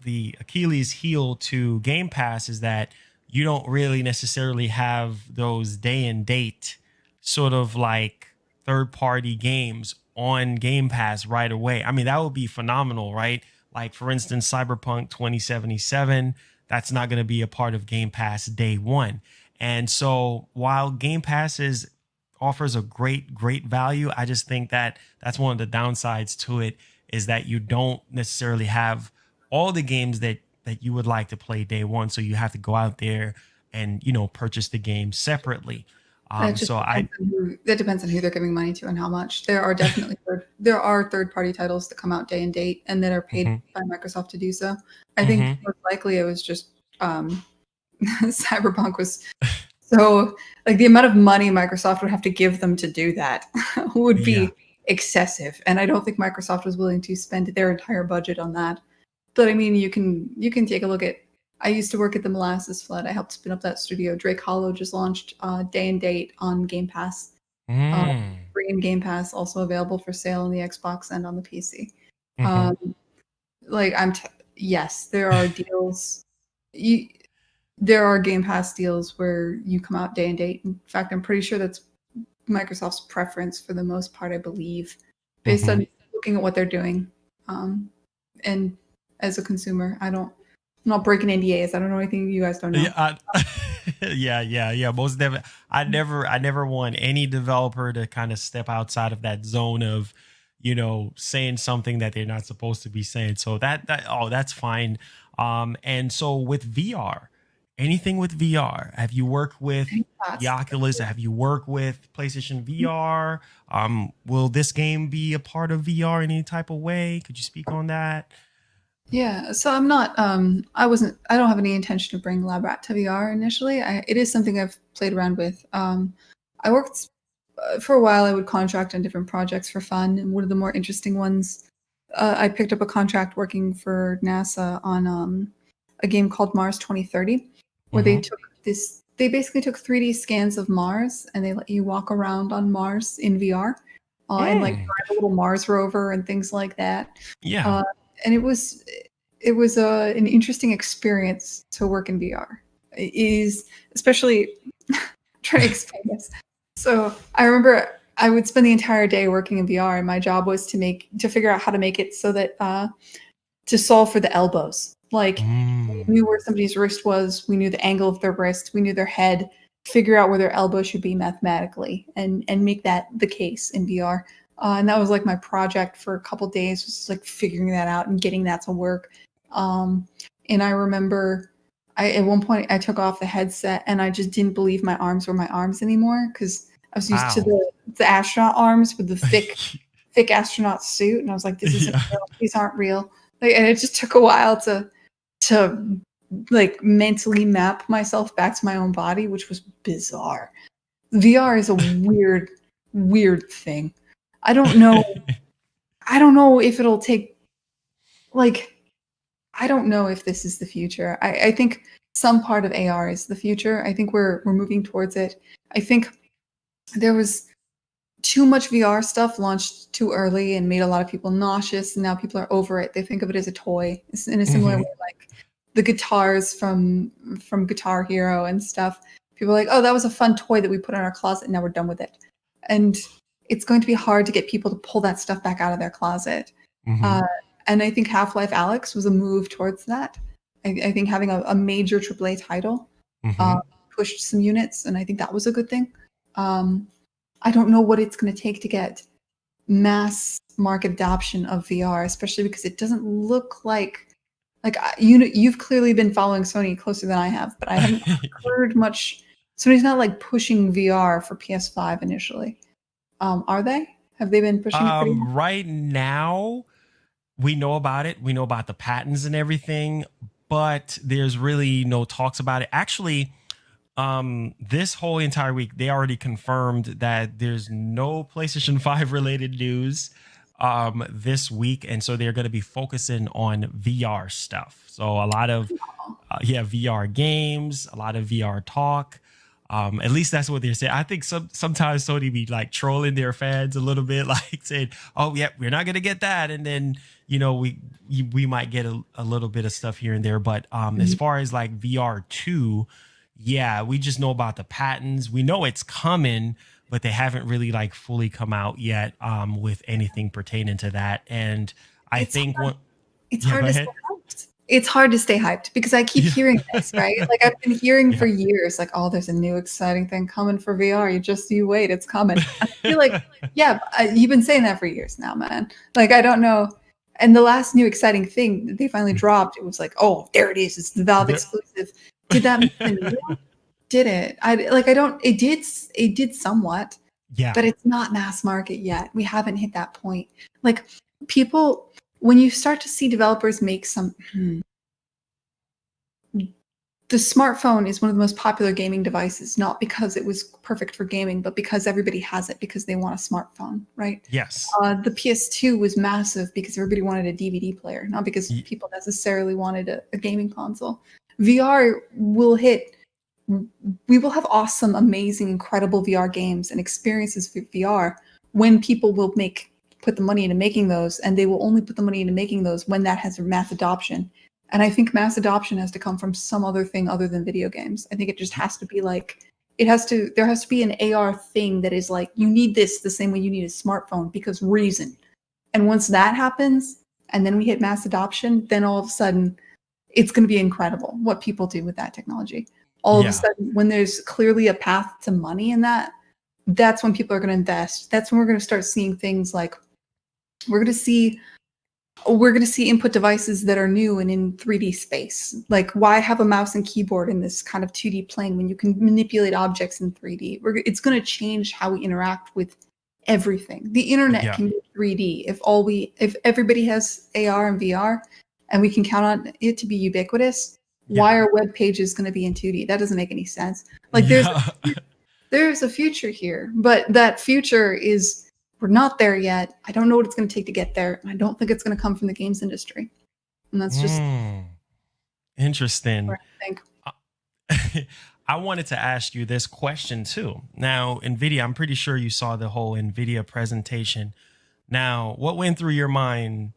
Speaker 2: the Achilles heel to Game Pass is that you don't really necessarily have those day and date sort of like third party games on Game Pass right away. I mean, that would be phenomenal, right? Like for instance, Cyberpunk 2077, that's not going to be a part of Game Pass day one. And so while Game Pass offers a great value, I just think that that's one of the downsides to it, is that you don't necessarily have all the games that you would like to play day one, so you have to go out there and purchase the game separately.
Speaker 1: That just
Speaker 2: So I
Speaker 1: depends on who they're giving money to and how much. There are definitely there are third party titles that come out day and date and that are paid
Speaker 2: Mhm,
Speaker 1: by Microsoft to do so. I think
Speaker 2: mhm.
Speaker 1: most likely it was just Cyberpunk was so like the amount of money Microsoft would have to give them to do that would
Speaker 2: Yeah.
Speaker 1: be excessive, and I don't think Microsoft was willing to spend their entire budget on that. But I mean, you can take a look at. I used to work at the Molasses Flood. I helped spin up that studio. Drake Hollow just launched day and date on Game Pass. Uh,
Speaker 2: Mm.
Speaker 1: Free in Game Pass, also available for sale on the Xbox and on the PC.
Speaker 2: Mhm.
Speaker 1: Um, like yes, there are deals. You, there are Game Pass deals where you come out day and date. In fact, I'm pretty sure that's Microsoft's preference for the most part, I believe, based
Speaker 2: Mhm.
Speaker 1: on looking at what they're doing. And as a consumer, I'm not breaking NDAs. I don't know anything you guys don't know.
Speaker 2: Yeah, yeah. Most definitely. I never want any developer to kind of step outside of that zone of, saying something that they're not supposed to be saying. So that's fine. And so with VR, anything with VR, have you worked with
Speaker 1: Any
Speaker 2: the
Speaker 1: thoughts?
Speaker 2: Oculus? Have you worked with PlayStation VR? Will this game be a part of VR in any type of way? Could you speak on that?
Speaker 1: Yeah, so I'm not. I don't have any intention to bring Labrat to VR initially. It is something I've played around with. I worked for a while. I would contract on different projects for fun, and one of the more interesting ones, I picked up a contract working for NASA on a game called Mars 2030, where they
Speaker 2: Mm-hmm.
Speaker 1: took this. They basically took 3D scans of Mars, and they let you walk around on Mars in VR, and like
Speaker 2: Mm,
Speaker 1: drive a little Mars rover and things like that.
Speaker 2: yeah.
Speaker 1: Uh, and it was an interesting experience to work in VR. It is especially trying to explain this. So I remember I would spend the entire day working in VR, and my job was to figure out how to make it so that to solve for the elbows. Like we knew where
Speaker 2: Mm.
Speaker 1: somebody's wrist was, we knew the angle of their wrist, we knew their head, figure out where their elbow should be mathematically, and make that the case in VR. And that was like my project for a couple days, was like figuring that out and getting that to work. Um, and I remember at one point I took off the headset and I just didn't believe my arms were my arms anymore because I was used to
Speaker 2: Wow.
Speaker 1: the astronaut arms with the thick astronaut suit, and I was like, this isn't
Speaker 2: Yeah.
Speaker 1: real. These aren't real. Like, and it just took a while to like mentally map myself back to my own body, which was bizarre. VR is a weird thing. I don't know. I don't know if it'll take like I don't know if this is the future. I think some part of AR is the future. I think we're moving towards it. I think there was too much VR stuff launched too early and made a lot of people nauseous, and now people are over it. They think of it as a toy. It's in a similar
Speaker 2: Mhm.
Speaker 1: way like the guitars from Guitar Hero and stuff. People are like, "Oh, that was a fun toy that we put in our closet, and now we're done with it." And it's going to be hard to get people to pull that stuff back out of their closet.
Speaker 2: Mhm.
Speaker 1: Uh, and I think Half-Life Alyx was a move towards that. I think having a major AAA title uh,
Speaker 2: Mhm.
Speaker 1: pushed some units, and I think that was a good thing. Um, I don't know what it's going to take to get mass market adoption of VR, especially because it doesn't look like you've clearly been following Sony closer than I have, but I haven't heard much. Sony's not like pushing VR for PS5 initially. Are they? Have they been pushing it pretty much?
Speaker 2: Right now, we know about it. We know about the patents and everything, but there's really no talks about it. Actually, this whole entire week, they already confirmed that there's no PlayStation 5 related news this week. And so they're going to be focusing on VR stuff. So a lot of VR games, a lot of VR talk. At least that's what they're saying. I think sometimes Sony be like trolling their fans a little bit, like saying, "Oh, yeah, we're not gonna get that," and then we might get a little bit of stuff here and there. But as
Speaker 1: Mhm.
Speaker 2: far as like VR 2, yeah, we just know about the patents. We know it's coming, but they haven't really like fully come out yet with anything pertaining to that. And I
Speaker 1: It's
Speaker 2: think what,
Speaker 1: it's
Speaker 2: yeah,
Speaker 1: hard
Speaker 2: go
Speaker 1: to stay
Speaker 2: ahead.
Speaker 1: hyped. It's hard to stay hyped because I keep
Speaker 2: Yeah,
Speaker 1: hearing this, right? Like I've been hearing for
Speaker 2: yeah.
Speaker 1: years, like, oh, there's a new exciting thing coming for VR. You wait, it's coming. And I feel like, yeah, you've been saying that for years now, man. Like I don't know. And the last new exciting thing that they finally dropped, it was like, oh, there it is. It's the Valve
Speaker 2: There-
Speaker 1: exclusive. Did that move the needle? Did it? I don't. It did somewhat,
Speaker 2: yeah.
Speaker 1: but it's not mass market yet. We haven't hit that point. Like people, when you start to see developers make some, the smartphone is one of the most popular gaming devices, not because it was perfect for gaming, but because everybody has it because they want a smartphone, right?
Speaker 2: Yes.
Speaker 1: The PS2 was massive because everybody wanted a DVD player, not because
Speaker 2: Y-
Speaker 1: people necessarily wanted a gaming console. VR will hit. We will have awesome, amazing, incredible VR games and experiences for VR when people will put the money into making those, and they will only put the money into making those when that has mass adoption. And I think mass adoption has to come from some other thing other than video games. I think it just has to be like there has to be an AR thing that is like you need this the same way you need a smartphone because reason. And once that happens, and then we hit mass adoption, then all of a sudden it's going to be incredible what people do with that technology. All of a
Speaker 2: yeah.
Speaker 1: sudden, when there's clearly a path to money in that, that's when people are going to invest. That's when we're going to start seeing things like we're going to see we're going to see input devices that are new and in 3D space. Like, why have a mouse and keyboard in this kind of 2D plane when you can manipulate objects in 3D? It's going to change how we interact with everything. The internet
Speaker 2: Yeah.
Speaker 1: can be 3D if everybody has AR and VR, and we can count on it to be ubiquitous.
Speaker 2: Yeah.
Speaker 1: Why are web pages going to be in 2D? That doesn't make any sense. Like,
Speaker 2: Yeah.
Speaker 1: there's a future here, but that future is we're not there yet. I don't know what it's going to take to get there. I don't think it's going to come from the games industry. And that's just
Speaker 2: Mm,
Speaker 1: where
Speaker 2: interesting.
Speaker 1: I think.
Speaker 2: I wanted to ask you this question too. Now, NVIDIA, I'm pretty sure you saw the whole NVIDIA presentation. Now, what went through your mind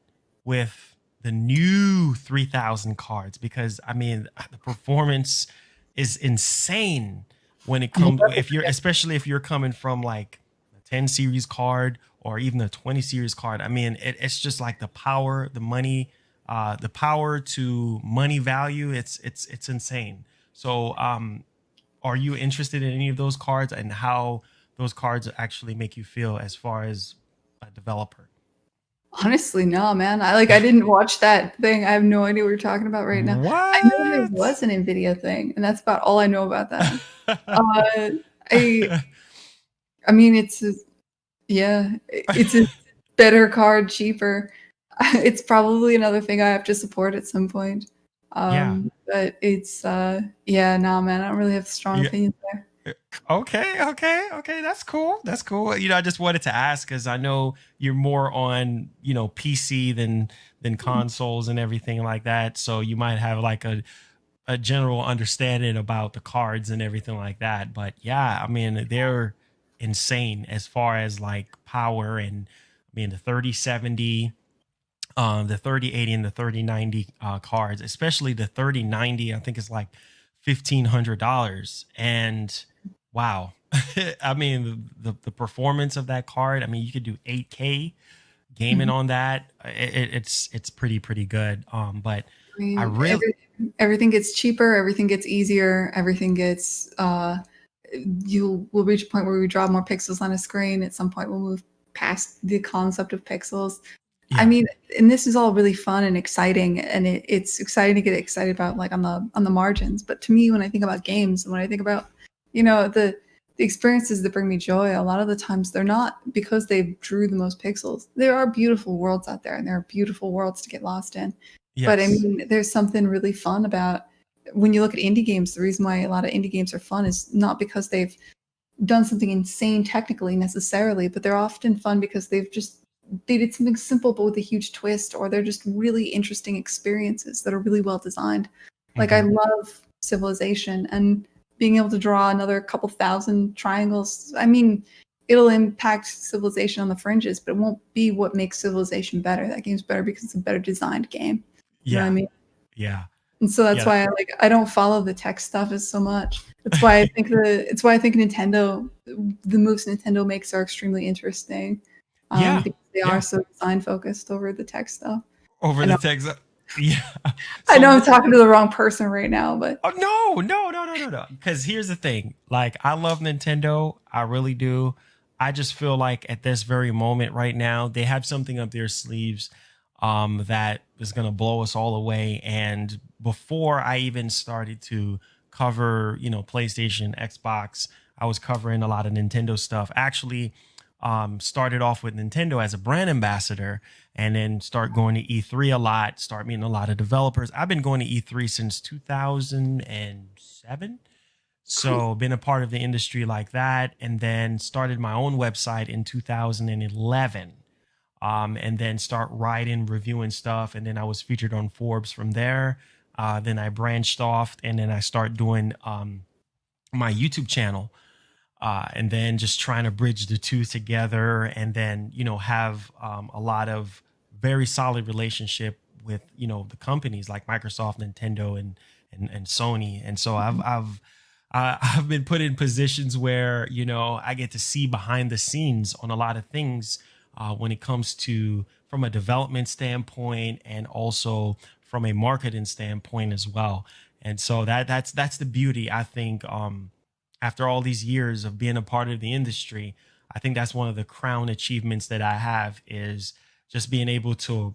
Speaker 2: with the new 3000 cards? Because I mean, the performance is insane when it
Speaker 1: I'm
Speaker 2: comes,
Speaker 1: allergic
Speaker 2: if you're,
Speaker 1: to it.
Speaker 2: especially if you're coming from like a 10 series card or even a 20 series card. I mean, it's just like the power, the money, the power to money value. It's insane. So, are you interested in any of those cards and how those cards actually make you feel as far as a developer?
Speaker 1: Honestly, no, man. I didn't watch that thing. I have no idea what you're talking about right now. I know there
Speaker 2: What?
Speaker 1: was an Nvidia thing, and that's about all I know about that. Uh, I I mean, yeah, it's a better card, cheaper. It's probably another thing I have to support at some point.
Speaker 2: Yeah.
Speaker 1: But it's yeah, nah, man, I don't really have strong
Speaker 2: Yeah.
Speaker 1: opinions there.
Speaker 2: Okay, okay, okay. That's cool. That's cool. I just wanted to ask because I know you're more on, PC than consoles and everything like that. So you might have like a general understanding about the cards and everything like that. But yeah, I mean, they're insane as far as like power and I mean the 3070, the 3080 and the 3090 cards, especially the 3090, I think it's like $1,500. And wow, I mean, the performance of that card, I mean, you could do 8K gaming
Speaker 1: Mhm.
Speaker 2: on that. It's pretty good. But
Speaker 1: I
Speaker 2: I
Speaker 1: mean,
Speaker 2: really,
Speaker 1: everything gets cheaper, everything gets easier, everything gets you will reach a point where we draw more pixels on a screen. At some point, we'll move past the concept of pixels. I
Speaker 2: yeah,
Speaker 1: mean, and this is all really fun and exciting, and it's exciting to get excited about, like on the margins. But to me, when I think about games, and when I think about, the experiences that bring me joy, a lot of the times they're not because they drew the most pixels. There are beautiful worlds out there, and there are beautiful worlds to get lost in. But I
Speaker 2: yes,
Speaker 1: mean, there's something really fun about when you look at indie games. The reason why a lot of indie games are fun is not because they've done something insane technically necessarily, but they're often fun because they did something simple but with a huge twist, or they're just really interesting experiences that are really well designed. Like I
Speaker 2: hmm,
Speaker 1: love Civilization, and being able to draw another couple thousand triangles. I mean, it'll impact Civilization on the fringes, but it won't be what makes Civilization better. That game's better because it's a better designed game. You know what I
Speaker 2: yeah,
Speaker 1: mean?
Speaker 2: yeah,
Speaker 1: And so that's
Speaker 2: yeah.
Speaker 1: why I don't follow the tech stuff as so much. It's why I think the moves Nintendo makes are extremely interesting,
Speaker 2: Yeah,
Speaker 1: because they are
Speaker 2: yeah.
Speaker 1: so design focused over the tech stuff.
Speaker 2: Over
Speaker 1: I
Speaker 2: the
Speaker 1: know,
Speaker 2: text, yeah.
Speaker 1: I
Speaker 2: So
Speaker 1: know I'm
Speaker 2: what?
Speaker 1: talking to the wrong person right now, but
Speaker 2: Oh no, no, no, no, no, no. Because here's the thing. Like, I love Nintendo. I really do. I just feel like at this very moment right now, they have something up their sleeves that is gonna blow us all away. And before I even started to cover, PlayStation, Xbox, I was covering a lot of Nintendo stuff. Actually, started off with Nintendo as a brand ambassador and then start going to E3 a lot, start meeting a lot of developers. I've been going to E3 since 2007.
Speaker 1: cool.
Speaker 2: So been a part of the industry like that, and then started my own website in 2011. And then start writing, reviewing stuff, and then I was featured on Forbes from there. Then I branched off, and then I start doing my YouTube channel, and then just trying to bridge the two together, and then have a lot of very solid relationship with the companies like Microsoft, Nintendo, and Sony. And so I've been put in positions where I get to see behind the scenes on a lot of things, when it comes to from a development standpoint and also from a marketing standpoint as well. And so that's the beauty, I think. After all these years of being a part of the industry, I think that's one of the crown achievements that I have is just being able to,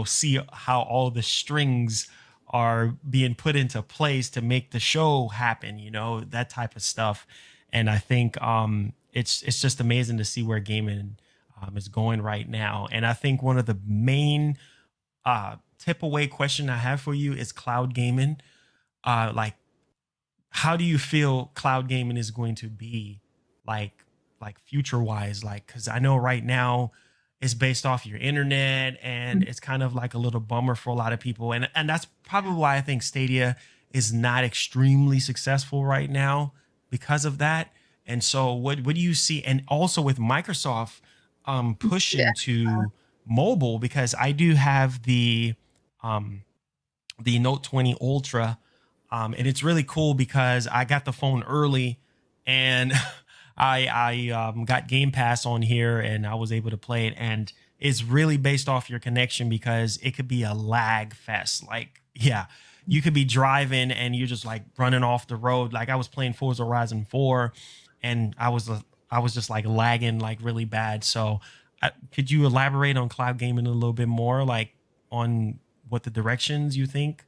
Speaker 2: see how all the strings are being put into place to make the show happen, that type of stuff. And I think it's just amazing to see where gaming is going right now. And I think one of the main tip away question I have for you is cloud gaming. Like, how do you feel cloud gaming is going to be like future wise, like because I know right now it's based off your internet and it's kind of like a little bummer for a lot of people, and that's probably why I think Stadia is not extremely successful right now because of that. And so what do you see, and also with Microsoft
Speaker 1: Yeah.
Speaker 2: pushing to mobile, because I do have um the Note 20 Ultra. And it's really cool because I got the phone early, and I got Game Pass on here, and I was able to play it. And it's really based off your connection because it could be a lag fest. Like, yeah, you could be driving and you're just like running off the road. Like, I was playing Forza Horizon 4, and I was just like lagging like really bad. So, could you elaborate on cloud gaming a little bit more, like on what the directions you think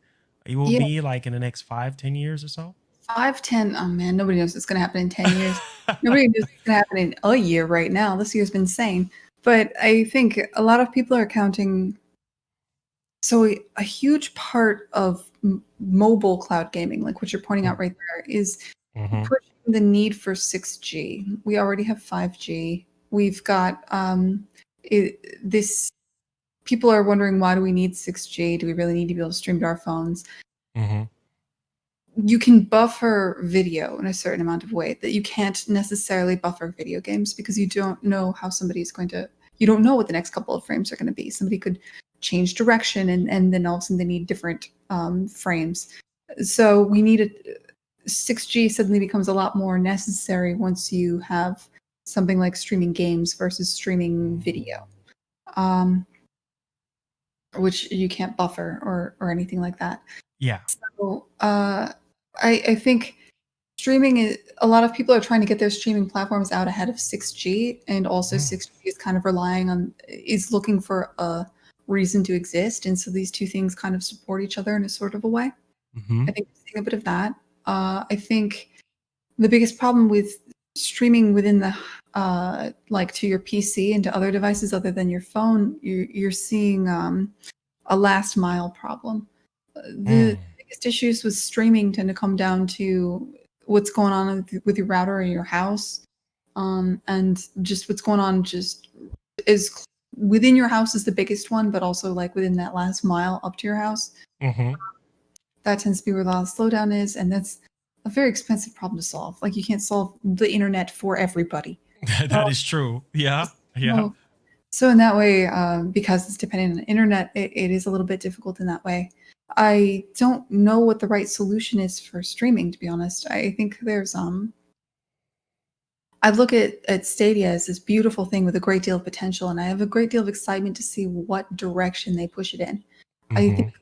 Speaker 2: it will
Speaker 1: Yeah,
Speaker 2: be like in the next 5, 10 years or so?
Speaker 1: 5, 10. Oh man, nobody knows what's gonna happen in 10 years. Nobody knows what's gonna happen in a year right now. This year's been insane. But I think a lot of people are counting So a huge part of mobile cloud gaming, like what you're pointing out right there, is
Speaker 2: Mm-hmm.
Speaker 1: pushing the need for 6G. We already have 5G. We've got this. People are wondering, why do we need 6G? Do we really need to be able to stream to our phones?
Speaker 2: Mm-hmm.
Speaker 1: You can buffer video in a certain amount of way that you can't necessarily buffer video games, because you don't know how somebody's going to. You don't know what the next couple of frames are going to be. Somebody could change direction, and then all of a sudden they need different frames. So we need a 6G suddenly becomes a lot more necessary once you have something like streaming games versus streaming video, um, which you can't buffer or anything like that.
Speaker 2: Yeah.
Speaker 1: So I think streaming is, a lot of people are trying to get their streaming platforms out ahead of 6G, and also 6G is kind of is looking for a reason to exist, and so these two things kind of support each other in a sort of a way.
Speaker 2: Mm-hmm.
Speaker 1: I think we're seeing a bit of that. I think the biggest problem with streaming within the like to your PC and to other devices other than your phone, you're seeing a last mile problem. The biggest issues with streaming tend to come down to what's going on with your router in your house, and just what's going on just is within your house is the biggest one, but also like within that last mile up to your house.
Speaker 2: Mm-hmm.
Speaker 1: That tends to be where the slowdown is, and that's a very expensive problem to solve. Like, you can't solve the internet for everybody.
Speaker 2: That is true. Yeah. Yeah.
Speaker 1: So, so in that way, because it's dependent on the internet, it is a little bit difficult in that way. I don't know what the right solution is for streaming, to be honest. I think there's I look at Stadia as this beautiful thing with a great deal of potential, and I have a great deal of excitement to see what direction they push it in. I
Speaker 2: Mm-hmm.
Speaker 1: think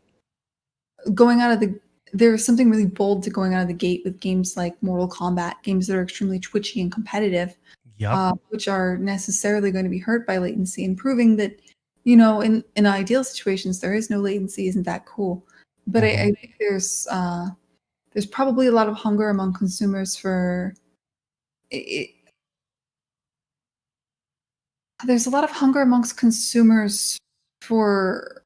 Speaker 1: going out of the there's something really bold to going out of the gate with games like Mortal Kombat, games that are extremely twitchy and competitive,
Speaker 2: Yep.
Speaker 1: which are necessarily going to be hurt by latency, and proving that, in ideal situations, there is no latency isn't that cool. But I
Speaker 2: Mm-hmm.
Speaker 1: think there's probably a lot of hunger among consumers for it, there's a lot of hunger amongst consumers for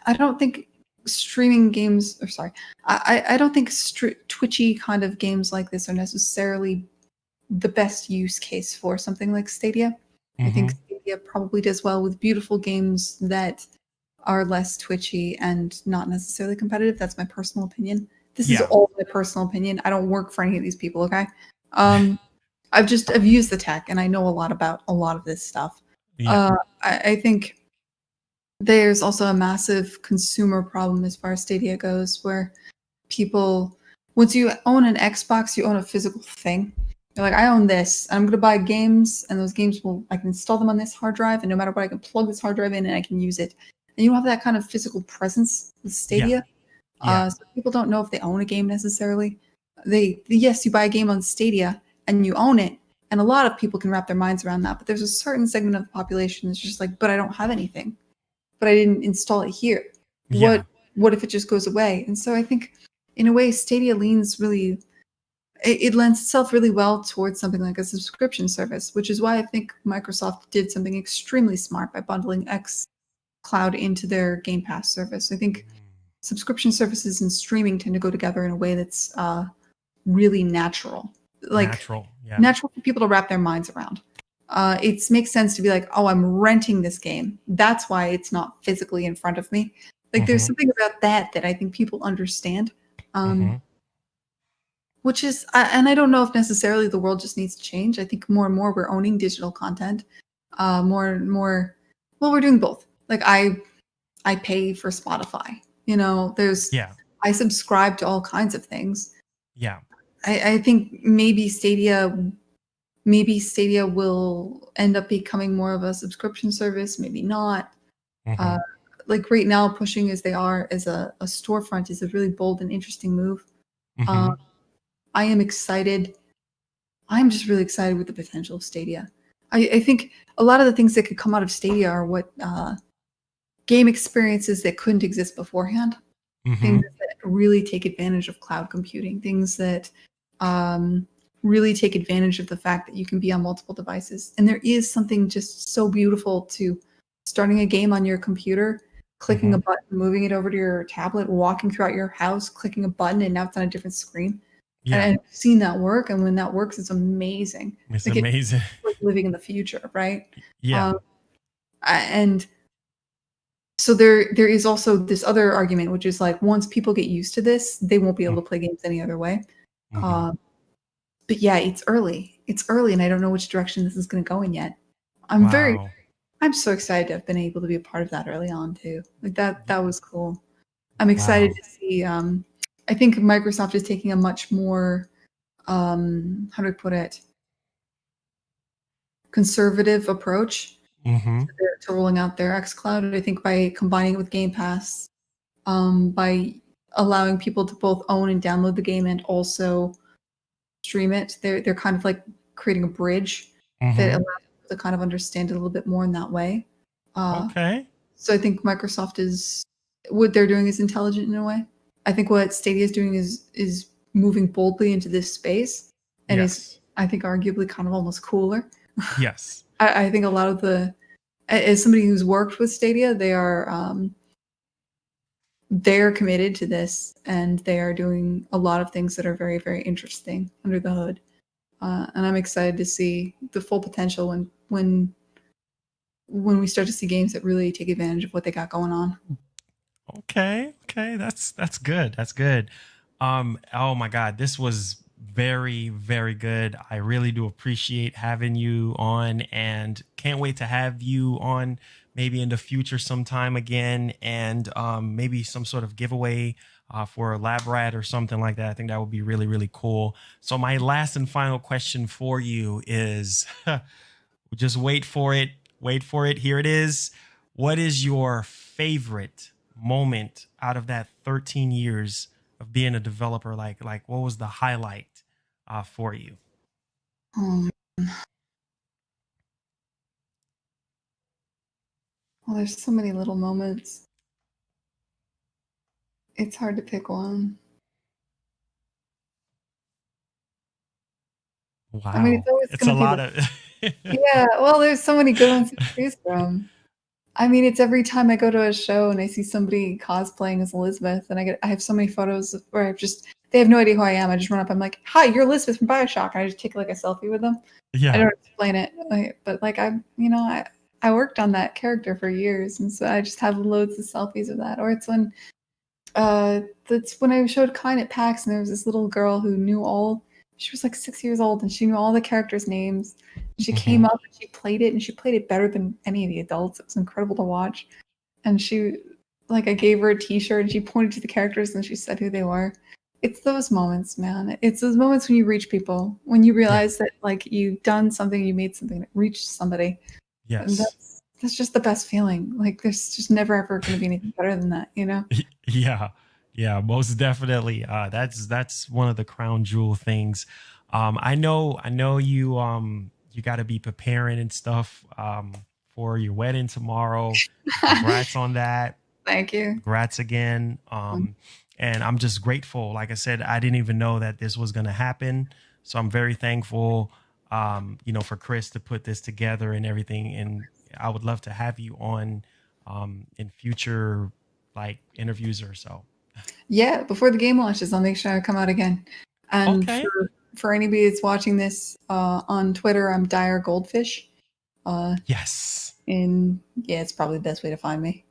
Speaker 1: I don't think streaming games, or sorry, I don't think twitchy kind of games like this are necessarily the best use case for something like Stadia. I think
Speaker 2: Mm-hmm.
Speaker 1: Stadia probably does well with beautiful games that are less twitchy and not necessarily competitive. That's my personal opinion. This is
Speaker 2: Yeah.
Speaker 1: all my personal opinion. I don't work for any of these people, okay? Um, I've used the tech, and I know a lot about a lot of this stuff.
Speaker 2: Yeah.
Speaker 1: Uh, I think there's also a massive consumer problem as far as Stadia goes, where people, once you own an Xbox, you own a physical thing. You're like, I own this. I'm going to buy games, and those games I can install them on this hard drive, and no matter what, I can plug this hard drive in and I can use it. And you don't have that kind of physical presence with
Speaker 2: Yeah.
Speaker 1: Stadia.
Speaker 2: Yeah.
Speaker 1: So people don't know if they own a game necessarily. Yes, you buy a game on Stadia and you own it, and a lot of people can wrap their minds around that. But there's a certain segment of the population that's just like, but I don't have anything, but I didn't install it here.
Speaker 2: Yeah.
Speaker 1: What if it just goes away? And so I think, in a way, Stadia leans really, it lends itself really well towards something like a subscription service, which is why I think Microsoft did something extremely smart by bundling X Cloud into their Game Pass service. I think subscription services and streaming tend to go together in a way that's really natural, like
Speaker 2: Natural. Yeah.
Speaker 1: natural for people to wrap their minds around. It makes sense to be like, oh, I'm renting this game. That's why it's not physically in front of me. Like, there's
Speaker 2: Mm-hmm.
Speaker 1: something about that I think people understand.
Speaker 2: Mm-hmm.
Speaker 1: Which is, and I don't know if necessarily the world just needs to change. I think more and more we're owning digital content. More and more, well, we're doing both. Like, I pay for Spotify.
Speaker 2: Yeah.
Speaker 1: I subscribe to all kinds of things.
Speaker 2: Yeah.
Speaker 1: I think maybe Stadia will end up becoming more of a subscription service, maybe not.
Speaker 2: Mm-hmm.
Speaker 1: Uh, like right now, pushing as they are as a storefront is a really bold and interesting move.
Speaker 2: Mm-hmm.
Speaker 1: Um, I am excited. I'm just really excited with the potential of Stadia. I think a lot of the things that could come out of Stadia are what game experiences that couldn't exist beforehand.
Speaker 2: Mm-hmm.
Speaker 1: Things that really take advantage of cloud computing. Things that really take advantage of the fact that you can be on multiple devices. And there is something just so beautiful to starting a game on your computer clicking
Speaker 2: Mm-hmm.
Speaker 1: a button, moving it over to your tablet, walking throughout your house, clicking a button, and now it's on a different screen.
Speaker 2: Yeah,
Speaker 1: And I've seen that work, and when that works, it's amazing.
Speaker 2: it's
Speaker 1: Like, it's
Speaker 2: amazing.
Speaker 1: like living in the future, right?
Speaker 2: Yeah.
Speaker 1: Um, and so there is also this other argument, which is like once people get used to this, they won't be able to play games any other way.
Speaker 2: Mm-hmm.
Speaker 1: Uh, but yeah, it's early. It's early, and I don't know which direction this is going to go in yet. I'm very,
Speaker 2: Wow.
Speaker 1: I'm so excited to have been able to be a part of that early on too. Like that,
Speaker 2: Y-
Speaker 1: that was cool. I'm excited
Speaker 2: Wow.
Speaker 1: to see. I think Microsoft is taking a much more, how do I put it, conservative approach
Speaker 2: Mm-hmm.
Speaker 1: to rolling out their xCloud. I think by combining it with Game Pass, by allowing people to both own and download the game and also stream it, they're kind of like creating a bridge that
Speaker 2: Mm-hmm.
Speaker 1: allows people to kind of understand it a little bit more in that way. Uh,
Speaker 2: Okay.
Speaker 1: so I think Microsoft is what they're doing is intelligent in a way. I think what Stadia is doing is moving boldly into this space and is
Speaker 2: Yes.
Speaker 1: I think arguably kind of almost cooler.
Speaker 2: Yes.
Speaker 1: I think a lot of the as somebody who's worked with Stadia, they're committed to this and they are doing a lot of things that are very, very interesting under the hood. And I'm excited to see the full potential when we start to see games that really take advantage of what they got going on.
Speaker 2: Okay. Okay. That's good. That's good. Oh my God, this was very, very good. I really do appreciate having you on and can't wait to have you on maybe in the future sometime again and maybe some sort of giveaway for a lab rat or something like that. I think that would be really, really cool. So my last and final question for you is just wait for it. Wait for it. Here it is. What is your favorite moment out of that 13 years of being a developer? Like what was the highlight for you?
Speaker 1: Um, well, there's so many little moments. It's hard to pick one. I mean, it's
Speaker 2: Wow.
Speaker 1: always
Speaker 2: It's a
Speaker 1: going to be
Speaker 2: lot
Speaker 1: the
Speaker 2: of
Speaker 1: yeah. Well, there's so many good ones to choose from. I mean, it's every time I go to a show and I see somebody cosplaying as Elizabeth, and I have so many photos where I've just they have no idea who I am. I just run up, I'm like, "Hi, you're Elizabeth from Bioshock," and I just take like a selfie with them. I
Speaker 2: yeah.
Speaker 1: don't explain it, but like I worked on that character for years, and so I just have loads of selfies of that. Or it's when that's when I showed Kine at PAX, and there was this little girl who knew all. She was like 6 years old, and she knew all the characters' names. She came
Speaker 2: Hmm.
Speaker 1: up and she played it, and she played it better than any of the adults. It was incredible to watch. And she, like, I gave her a T-shirt, and she pointed to the characters, and she said who they were. It's those moments, man. It's those moments when you reach people, when you
Speaker 2: Yeah.
Speaker 1: realize that like you've done something, you made something that reached somebody, and
Speaker 2: Yes.
Speaker 1: that's just the best feeling. Like, there's just never ever going to be anything better than that, you know?
Speaker 2: Yeah, yeah, most definitely. That's one of the crown jewel things. I know you got to be preparing and stuff for your wedding tomorrow. Congrats on that.
Speaker 1: Thank you.
Speaker 2: Congrats again. And I'm just grateful. Like I said, I didn't even know that this was going to happen, so I'm very thankful. For Chris to put this together and everything. And I would love to have you on in future like interviews or so.
Speaker 1: Yeah, before the game launches, I'll make sure I come out again. And
Speaker 2: Okay.
Speaker 1: for anybody that's watching this on Twitter, I'm Dire Goldfish. Uh,
Speaker 2: Yes.
Speaker 1: and yeah, it's probably the best way to find me.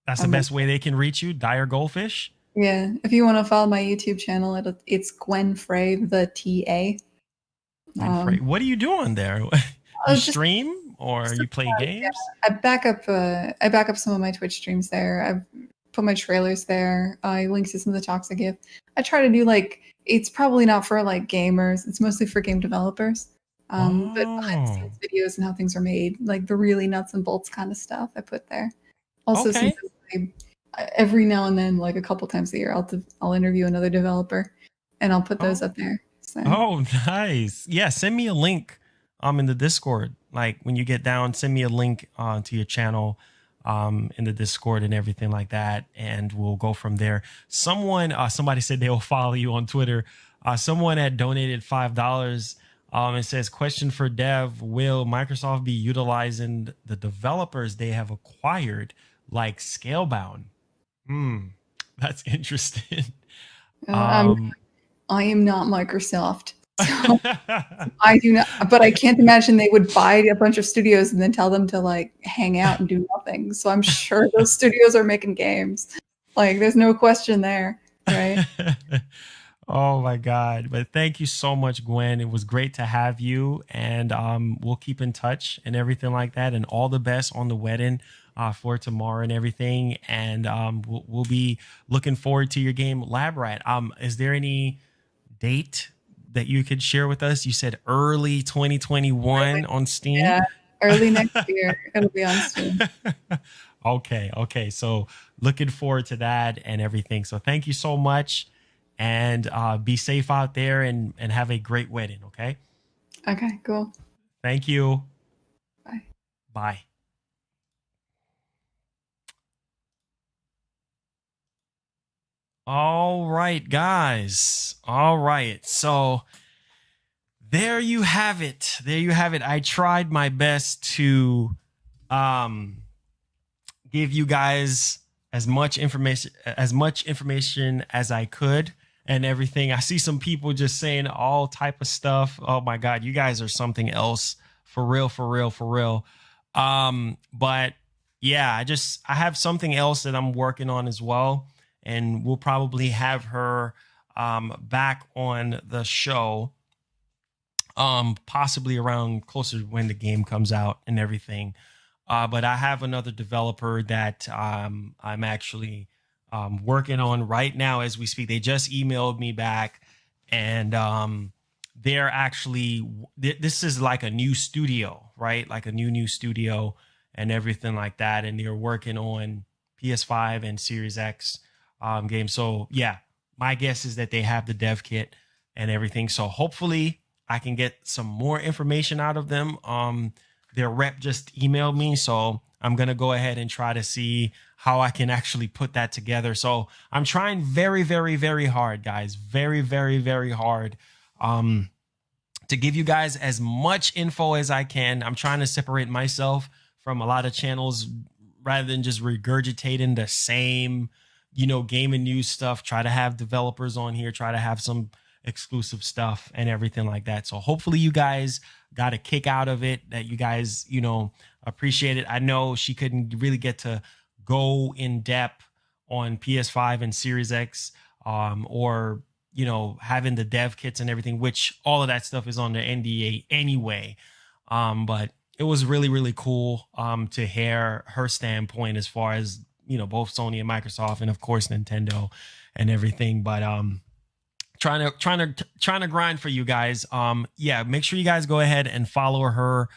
Speaker 2: That's the
Speaker 1: I'm like,
Speaker 2: best way they can reach you. Dire Goldfish.
Speaker 1: yeah, if you want to follow my YouTube channel, it's Gwen Frey, the TA.
Speaker 2: Gwen Frey.
Speaker 1: Um,
Speaker 2: What are you doing there? You
Speaker 1: I was just
Speaker 2: stream or you play
Speaker 1: yeah,
Speaker 2: games?
Speaker 1: I back up some of my Twitch streams there. I've put my trailers there. I link to some of the talks I give. I try to do like it's probably not for like gamers. It's mostly for game developers. But behind the
Speaker 2: Oh,
Speaker 1: scenes videos and how things are made, like the really nuts and bolts kind of stuff, I put there. Also,
Speaker 2: okay.
Speaker 1: sometimes every now and then, like a couple times a year, I'll interview another developer, and I'll put those
Speaker 2: Oh,
Speaker 1: up there. So
Speaker 2: oh, nice. Yeah, send me a link in the Discord. Like when you get down, send me a link to your channel in the Discord and everything like that, and we'll go from there. Somebody said they will follow you on Twitter. Someone had donated $5. It says, question for Dev: will Microsoft be utilizing the developers they have acquired like Scalebound. Hmm, that's interesting.
Speaker 1: Uh,
Speaker 2: um,
Speaker 1: I am not Microsoft, so I do not. But I can't imagine they would buy a bunch of studios and then tell them to like hang out and do nothing. So I'm sure those studios are making games. Like, there's no question there, right?
Speaker 2: Oh my God. But thank you so much, Gwen. It was great to have you. And we'll keep in touch and everything like that. And all the best on the wedding for tomorrow and everything. And we'll be looking forward to your game, Lab Rat. Is there any date that you could share with us? You said early 2021
Speaker 1: Early,
Speaker 2: on Steam.
Speaker 1: yeah, early next year it'll be on Steam.
Speaker 2: Okay. So looking forward to that and everything. So thank you so much, and be safe out there, and have a great wedding. Okay.
Speaker 1: Okay, cool.
Speaker 2: Thank you.
Speaker 1: Bye.
Speaker 2: Bye. All right, guys. All right. So there you have it. There you have it. I tried my best to um give you guys as much information as I could and everything. I see some people just saying all type of stuff. Oh my God, you guys are something else, for real, for real, for real. But yeah, I have something else that I'm working on as well, and we'll probably have her back on the show, possibly around closer to when the game comes out and everything. But I have another developer that I'm actually working on right now as we speak. They just emailed me back, and they're actually this is like a new studio, right? Like a new studio and everything like that. And they're working on PS5 and Series X games. So yeah, my guess is that they have the dev kit and everything. So hopefully I can get some more information out of them. Their rep just emailed me, so I'm gonna go ahead and try to see how I can actually put that together. So I'm trying very, very, very hard, guys, very, very, very hard, to give you guys as much info as I can. I'm trying to separate myself from a lot of channels rather than just regurgitating the same, game and news stuff. Try to have developers on here, try to have some exclusive stuff and everything like that. So hopefully you guys got a kick out of it, that you guys, appreciate it. I know she couldn't really get to go in depth on PS5 and Series X, or, having the dev kits and everything, which all of that stuff is on the NDA anyway. But it was really, really cool to hear her standpoint as far as, both Sony and Microsoft, and of course Nintendo and everything. But trying to grind for you guys. Yeah, make sure you guys go ahead and follow her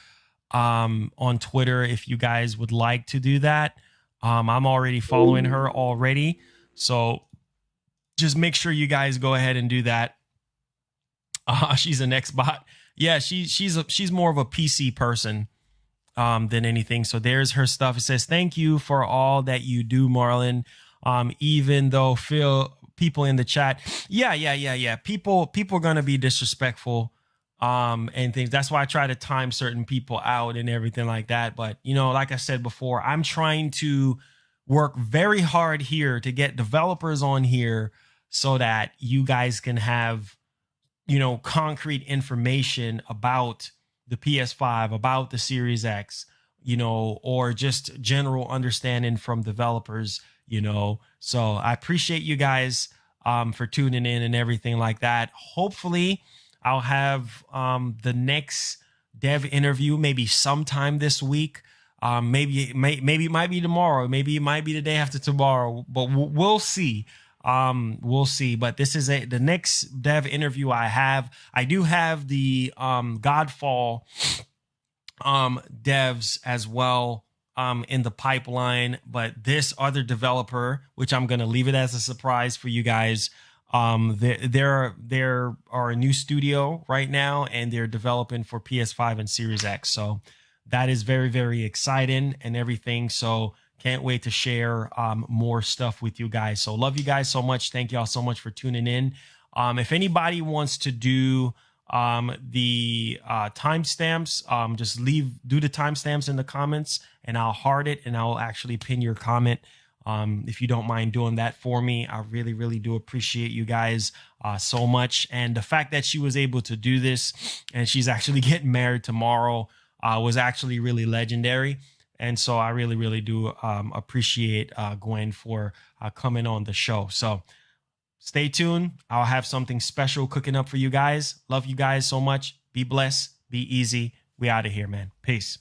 Speaker 2: on Twitter if you guys would like to do that. I'm already following her already, so just make sure you guys go ahead and do that. She's an Xbot. Yeah, she's more of a PC person than anything. So there's her stuff. It says, "Thank you for all that you do, Marlon. Even though people in the chat, yeah, people are gonna be disrespectful and things. That's why I try to time certain people out and everything like that. But like I said before, I'm trying to work very hard here to get developers on here so that you guys can have concrete information about the PS5, about the Series X, or just general understanding from developers, So I appreciate you guys for tuning in and everything like that. Hopefully I'll have the next dev interview maybe sometime this week. Maybe it might be tomorrow. Maybe it might be the day after tomorrow, but we'll see. We'll see. But this is the next dev interview I have. I do have the Godfall devs as well in the pipeline, but this other developer, which I'm going to leave it as a surprise for you guys, there are a new studio right now, and they're developing for PS5 and Series X. So that is very, very exciting and everything. So can't wait to share more stuff with you guys. So love you guys so much. Thank y'all so much for tuning in. If anybody wants to do the timestamps. Just do the timestamps in the comments, and I'll heart it, and I'll actually pin your comment. If you don't mind doing that for me, I really, really do appreciate you guys so much. And the fact that she was able to do this, and she's actually getting married tomorrow, was actually really legendary. And so I really, really do appreciate Gwen for coming on the show. So stay tuned. I'll have something special cooking up for you guys. Love you guys so much. Be blessed. Be easy. We out of here, man. Peace.